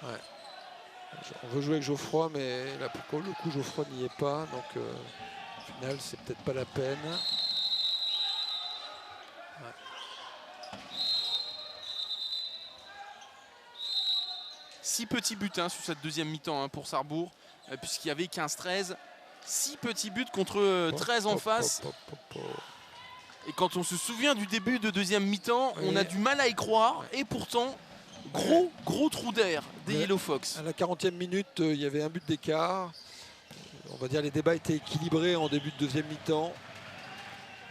Ouais. On veut jouer avec Geoffroy, mais là, pour le coup, Geoffroy n'y est pas. Donc, au final, c'est peut-être pas la peine. Ouais. 6 petits buts sur cette deuxième mi-temps pour Sarrebourg, puisqu'il y avait 15-13. 6 petits buts contre 13 en face. Et quand on se souvient du début de deuxième mi-temps, on a du mal à y croire. Et pourtant, gros trou d'air des Yellow Fox. À la 40e minute, il y avait un but d'écart. On va dire les débats étaient équilibrés en début de deuxième mi-temps.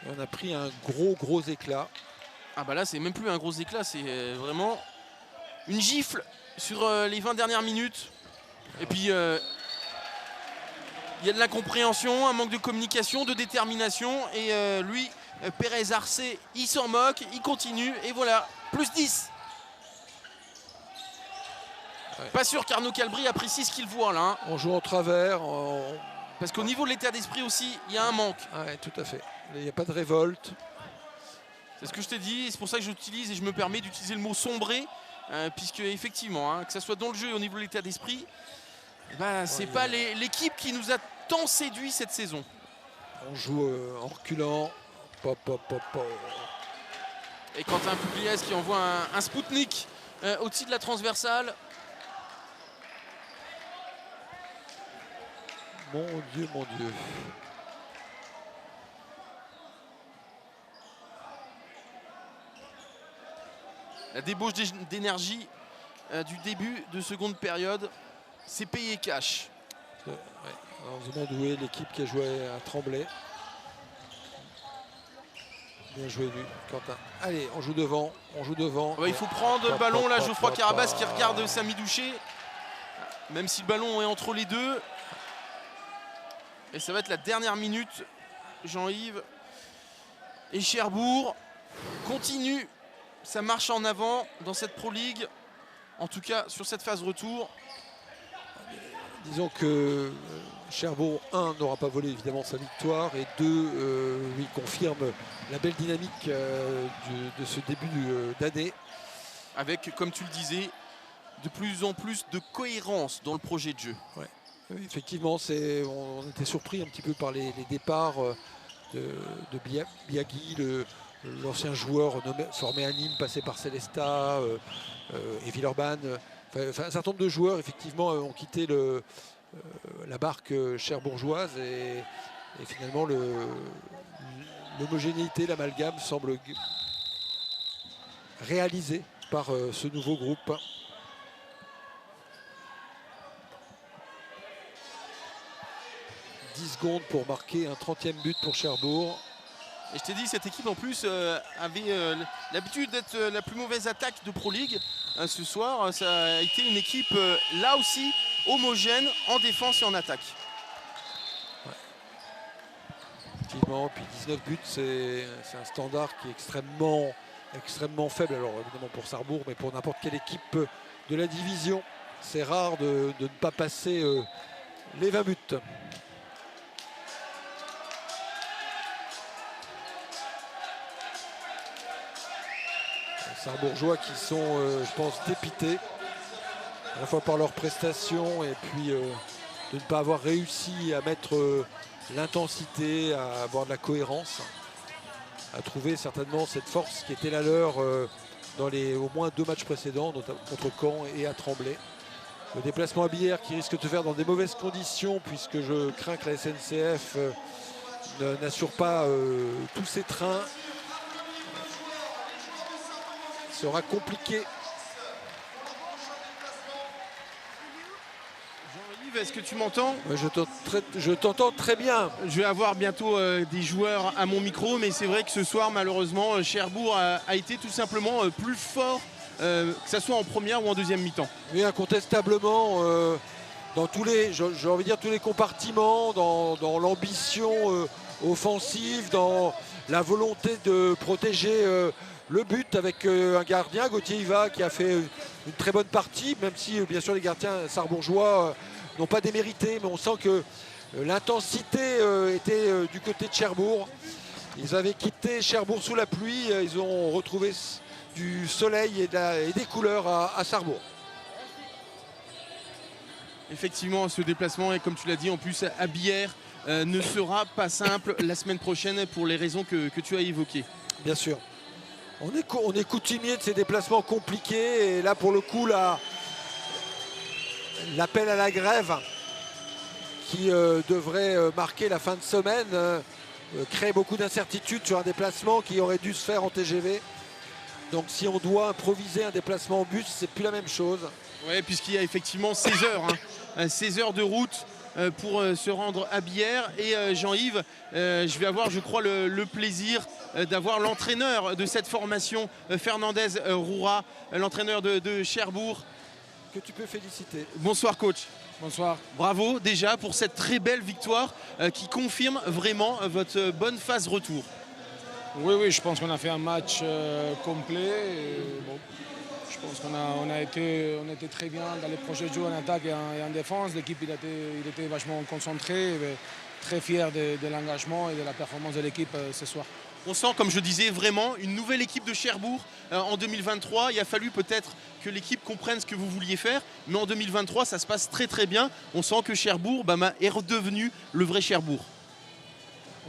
On a pris un gros éclat. Ah bah là, c'est même plus un gros éclat, c'est vraiment une gifle sur les 20 dernières minutes. Et puis, il y a de l'incompréhension, un manque de communication, de détermination. Et lui, Pérez Arce, il s'en moque, il continue. Et voilà, plus 10. Ouais. Pas sûr qu'Arnaud Calbry apprécie ce qu'il voit là. Hein. On joue en travers. Parce qu'au niveau de l'état d'esprit aussi, il y a un manque. Ouais, tout à fait. Il n'y a pas de révolte. C'est ce que je t'ai dit. C'est pour ça que j'utilise et je me permets d'utiliser le mot sombrer. Puisque effectivement, que ce soit dans le jeu et au niveau de l'état d'esprit, c'est pas l'équipe qui nous a tant séduit cette saison. On joue en reculant, Et Quentin Pugliese qui envoie un Spoutnik au-dessus de la transversale. Mon Dieu, mon Dieu. La débauche d'énergie du début de seconde période, c'est payé cash. Ouais. Alors, on se demande où est l'équipe qui a joué à Tremblay. Bien joué lui, Quentin. Allez, on joue devant, on joue devant. Ouais, il faut prendre le ballon là, Geoffroy Carabas qui regarde Samy Douché. Même si le ballon est entre les deux. Et ça va être la dernière minute. Jean-Yves et Cherbourg continue sa marche en avant dans cette Pro League. En tout cas sur cette phase retour. Disons que Cherbourg, 1, n'aura pas volé évidemment sa victoire, et 2, oui, confirme la belle dynamique de ce début d'année. Avec, comme tu le disais, de plus en plus de cohérence dans le projet de jeu. Ouais. Oui, effectivement, on était surpris un petit peu par les départs de Biagui, l'ancien joueur formé à Nîmes, passé par Célestat et Villeurbanne. Enfin, un certain nombre de joueurs effectivement ont quitté la barque cherbourgeoise, et finalement l'homogénéité, l'amalgame semble réalisé par ce nouveau groupe. « 10 secondes pour marquer un 30e but pour Cherbourg. » Et je t'ai dit, cette équipe en plus avait l'habitude d'être la plus mauvaise attaque de Pro League. Ce soir, ça a été une équipe là aussi homogène en défense et en attaque. Ouais. Effectivement, puis 19 buts, c'est un standard qui est extrêmement faible. Alors évidemment pour Sarrebourg, mais pour n'importe quelle équipe de la division. C'est rare de ne pas passer les 20 buts. Sarrebourgeois qui sont, je pense, dépités à la fois par leurs prestations et puis de ne pas avoir réussi à mettre l'intensité, à avoir de la cohérence, à trouver certainement cette force qui était la leur dans les au moins 2 matchs précédents, notamment contre Caen et à Tremblay. Le déplacement à Billère qui risque de se faire dans des mauvaises conditions, puisque je crains que la SNCF n'assure pas tous ses trains. Sera compliqué. Jean-Yves, est-ce que tu m'entends? Je t'entends très bien. Je vais avoir bientôt des joueurs à mon micro, mais c'est vrai que ce soir, malheureusement, Cherbourg a été tout simplement plus fort, que ce soit en première ou en deuxième mi-temps. Oui, incontestablement, dans tous les, j'ai envie de dire, tous les compartiments, dans l'ambition offensive, dans la volonté de protéger le but, avec un gardien, Gauthier Iva, qui a fait une très bonne partie, même si bien sûr les gardiens sarrebourgeois n'ont pas démérité, mais on sent que l'intensité était du côté de Cherbourg. Ils avaient quitté Cherbourg sous la pluie, ils ont retrouvé du soleil et des couleurs à Sarrebourg. Effectivement, ce déplacement, et comme tu l'as dit, en plus à Billère, ne sera pas simple la semaine prochaine pour les raisons que tu as évoquées. Bien sûr. On est coutumier de ces déplacements compliqués, et là pour le coup l'appel à la grève qui devrait marquer la fin de semaine crée beaucoup d'incertitudes sur un déplacement qui aurait dû se faire en TGV. Donc si on doit improviser un déplacement en bus, c'est plus la même chose. Oui, puisqu'il y a effectivement 16 heures, 16 heures de route pour se rendre à Billère. Et Jean-Yves, je vais avoir, je crois, le plaisir d'avoir l'entraîneur de cette formation, Fernandez Roura, l'entraîneur de Cherbourg. Que tu peux féliciter. Bonsoir coach. Bonsoir. Bravo déjà pour cette très belle victoire qui confirme vraiment votre bonne phase retour. Oui, je pense qu'on a fait un match complet. Bon, je pense qu'on a été très bien dans les projets de jeu en attaque et en défense. L'équipe il était vachement concentré, très fier de l'engagement et de la performance de l'équipe ce soir. On sent, comme je disais, vraiment une nouvelle équipe de Cherbourg en 2023. Il a fallu peut-être que l'équipe comprenne ce que vous vouliez faire, mais en 2023, ça se passe très très bien. On sent que Cherbourg est redevenu le vrai Cherbourg.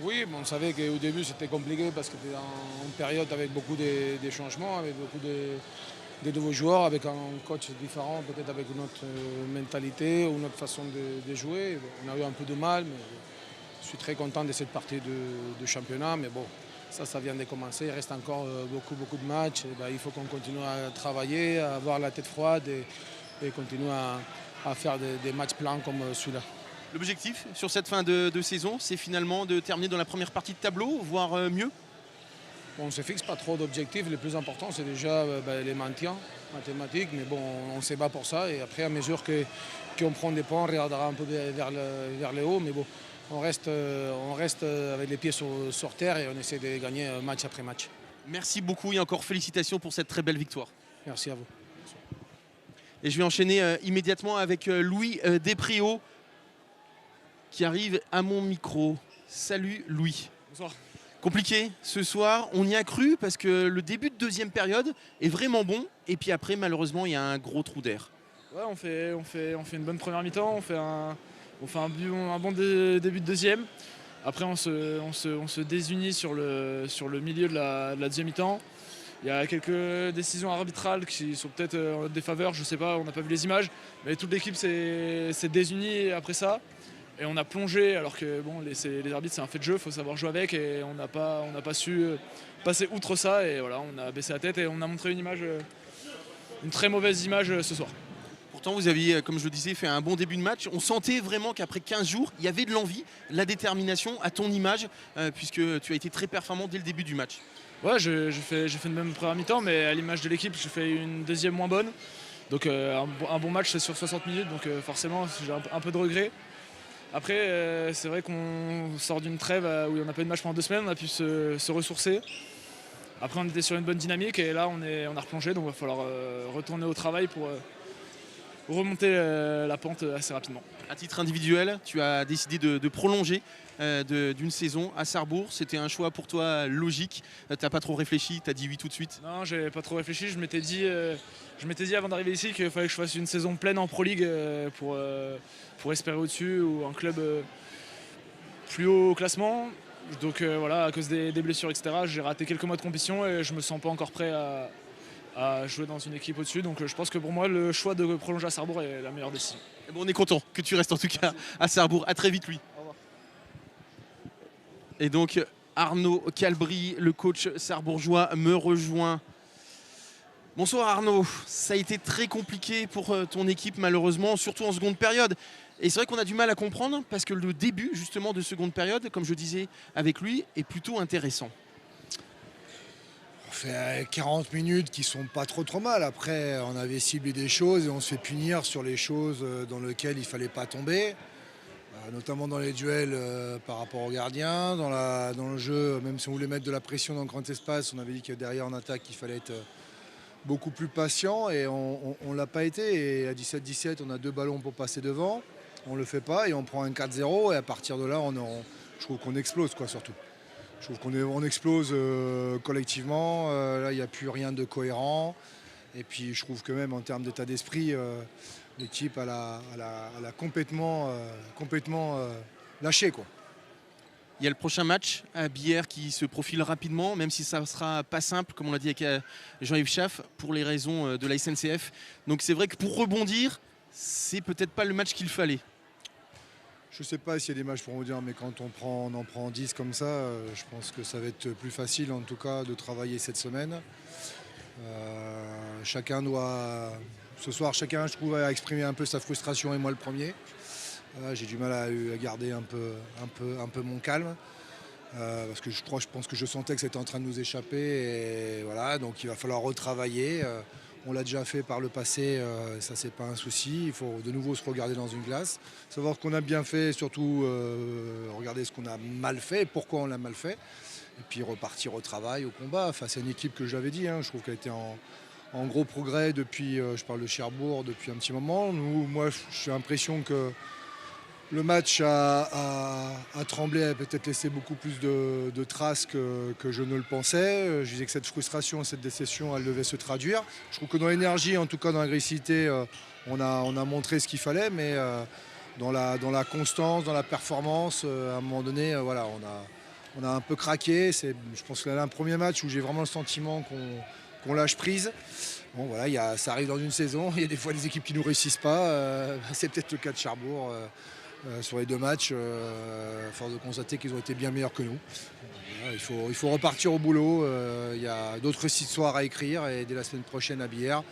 Oui, mais on savait qu'au début c'était compliqué parce que c'était une période avec beaucoup de changements, avec beaucoup de nouveaux joueurs, avec un coach différent, peut-être avec une autre mentalité ou une autre façon de jouer. On a eu un peu de mal, mais je suis très content de cette partie de championnat. Mais bon, ça vient de commencer. Il reste encore beaucoup de matchs. Il faut qu'on continue à travailler, à avoir la tête froide et continuer à faire des matchs pleins comme celui-là. L'objectif sur cette fin de saison, c'est finalement de terminer dans la première partie de tableau, voire mieux. On ne se fixe pas trop d'objectifs. Le plus important, c'est déjà les maintiens mathématiques. Mais bon, on se bat pour ça. Et après, à mesure qu'on prend des points, on regardera un peu vers le haut. Mais bon, on reste avec les pieds sur terre et on essaie de gagner match après match. Merci beaucoup et encore félicitations pour cette très belle victoire. Merci à vous. Et je vais enchaîner immédiatement avec Louis Despriaux qui arrive à mon micro. Salut Louis. Bonsoir. Compliqué ce soir, on y a cru parce que le début de deuxième période est vraiment bon et puis après malheureusement il y a un gros trou d'air. Ouais, on fait une bonne première mi-temps, on fait un bon début de deuxième. Après on se désunit sur le milieu de la deuxième mi-temps. Il y a quelques décisions arbitrales qui sont peut-être en notre défaveur, je sais pas, on n'a pas vu les images, mais toute l'équipe s'est désunie après ça. Et on a plongé, alors que bon, les arbitres c'est un fait de jeu, il faut savoir jouer avec, et on n'a pas su passer outre ça, et voilà, on a baissé la tête et on a montré une très mauvaise image ce soir. Pourtant vous aviez, comme je le disais, fait un bon début de match. On sentait vraiment qu'après 15 jours, il y avait de l'envie, de la détermination à ton image, puisque tu as été très performant dès le début du match. Ouais, j'ai fait une même première mi-temps, mais à l'image de l'équipe, j'ai fait une deuxième moins bonne. Donc un bon match c'est sur 60 minutes, donc forcément j'ai un peu de regret. Après, c'est vrai qu'on sort d'une trêve où on n'a pas eu de match pendant 2 semaines, on a pu se ressourcer. Après, on était sur une bonne dynamique et là, on a replongé, donc il va falloir retourner au travail pour remonter la pente assez rapidement. À titre individuel, tu as décidé de prolonger d'une saison à Sarrebourg. C'était un choix pour toi logique. Tu n'as pas trop réfléchi, tu as dit oui tout de suite. Non, j'ai pas trop réfléchi. Je m'étais dit avant d'arriver ici qu'il fallait que je fasse une saison pleine en Pro League pour espérer au-dessus ou un club plus haut au classement. Donc voilà, à cause des blessures, etc., j'ai raté quelques mois de compétition et je me sens pas encore prêt à jouer dans une équipe au-dessus. Donc je pense que pour moi, le choix de prolonger à Sarrebourg est la meilleure décision. Et bon, on est content que tu restes en tout cas à Sarrebourg. À très vite, lui. Au revoir. Et donc Arnaud Calbry, le coach sarrebourgeois, me rejoint. Bonsoir Arnaud, ça a été très compliqué pour ton équipe malheureusement, surtout en seconde période. Et c'est vrai qu'on a du mal à comprendre parce que le début justement de seconde période, comme je disais avec lui, est plutôt intéressant. On fait 40 minutes qui sont pas trop mal. Après, on avait ciblé des choses et on se fait punir sur les choses dans lesquelles il fallait pas tomber. Notamment dans les duels par rapport aux gardiens. Dans le jeu, même si on voulait mettre de la pression dans le grand espace, on avait dit que derrière en attaque, il fallait être beaucoup plus patient et on ne l'a pas été. Et à 17-17, on a 2 ballons pour passer devant. On ne le fait pas et on prend un 4-0 et à partir de là, je trouve qu'on explose quoi, surtout. Je trouve qu'on explose collectivement. Là, il n'y a plus rien de cohérent. Et puis, je trouve que même en termes d'état d'esprit, l'équipe elle a complètement lâché, quoi. Il y a le prochain match à Bière qui se profile rapidement, même si ça ne sera pas simple, comme on l'a dit avec Jean-Yves Schaff, pour les raisons de la SNCF. Donc c'est vrai que pour rebondir, c'est peut-être pas le match qu'il fallait. Je ne sais pas s'il y a des matchs pour rebondir, mais quand on en prend 10 comme ça, je pense que ça va être plus facile en tout cas de travailler cette semaine. Ce soir, chacun, je trouve, a exprimé un peu sa frustration et moi le premier. J'ai du mal à garder un peu mon calme parce que je pense que je sentais que c'était en train de nous échapper et voilà, donc il va falloir retravailler. On l'a déjà fait par le passé, ça c'est pas un souci. Il faut de nouveau se regarder dans une glace, savoir ce qu'on a bien fait, surtout regarder ce qu'on a mal fait et pourquoi on l'a mal fait. Et puis repartir au travail, au combat. Enfin, c'est une équipe que je l'avais dit, je trouve qu'elle était en gros progrès depuis, je parle de Cherbourg, depuis un petit moment. Moi, j'ai l'impression que le match à Tremblay a peut-être laissé beaucoup plus de traces que je ne le pensais. Je disais que cette frustration, cette déception, elle devait se traduire. Je trouve que dans l'énergie, en tout cas dans l'agressivité, on a montré ce qu'il fallait, mais dans la constance, dans la performance, à un moment donné, voilà, on a un peu craqué. Je pense que là, un premier match où j'ai vraiment le sentiment qu'on lâche prise. Bon, voilà, ça arrive dans une saison. Il y a des fois des équipes qui ne nous réussissent pas. C'est peut-être le cas de Cherbourg sur les 2 matchs. À force de constater qu'ils ont été bien meilleurs que nous. Voilà, il faut repartir au boulot. Il y a d'autres histoires à écrire et dès la semaine prochaine à Bière.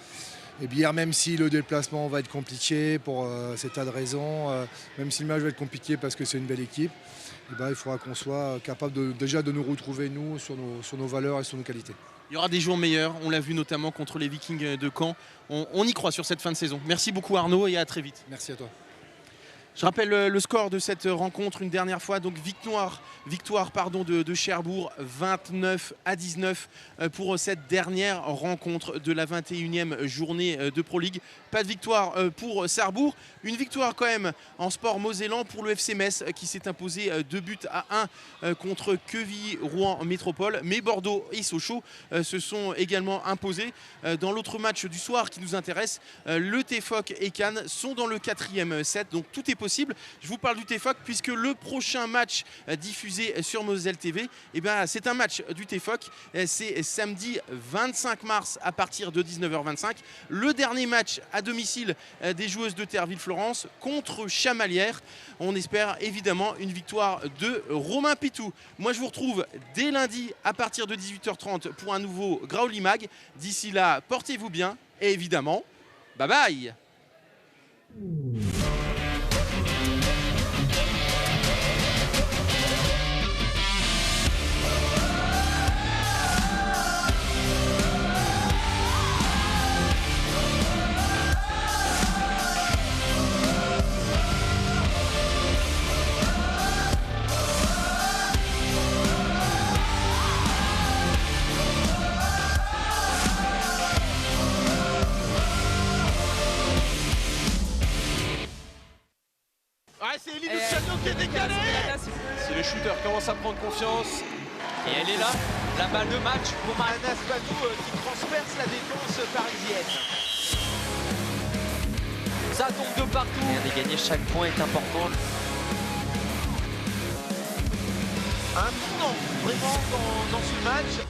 Et Bière, même si le déplacement va être compliqué pour cet tas de raisons, même si le match va être compliqué parce que c'est une belle équipe, il faudra qu'on soit capable déjà de nous retrouver, nous, sur nos valeurs et sur nos qualités. Il y aura des jours meilleurs, on l'a vu notamment contre les Vikings de Caen. On y croit sur cette fin de saison. Merci beaucoup Arnaud et à très vite. Merci à toi. Je rappelle le score de cette rencontre une dernière fois. Donc victoire de Cherbourg 29-19 pour cette dernière rencontre de la 21e journée de Pro League. Pas de victoire pour Sarrebourg. Une victoire quand même en sport mosellan pour le FC Metz qui s'est imposé 2-1 contre Quevilly-Rouen Métropole. Mais Bordeaux et Sochaux se sont également imposés. Dans l'autre match du soir qui nous intéresse, le TFOC et Cannes sont dans le 4e set. Donc tout est possible. Je vous parle du TFOC puisque le prochain match diffusé sur Moselle TV, c'est un match du TFOC. C'est samedi 25 mars à partir de 19h25. Le dernier match à domicile des joueuses de Terville-Florence contre Chamalières. On espère évidemment une victoire de Romain Pitou. Moi je vous retrouve dès lundi à partir de 18h30 pour un nouveau Graouli Mag. D'ici là, portez-vous bien et évidemment, bye bye. C'est Elie Luciano qui est décalé. Si le shooter commence à prendre confiance. Et elle est là, la balle de match pour Anas Badou qui transperce la défense parisienne. Ça tombe de partout. Regardez, gagner chaque point est important. Un tournant vraiment dans ce match.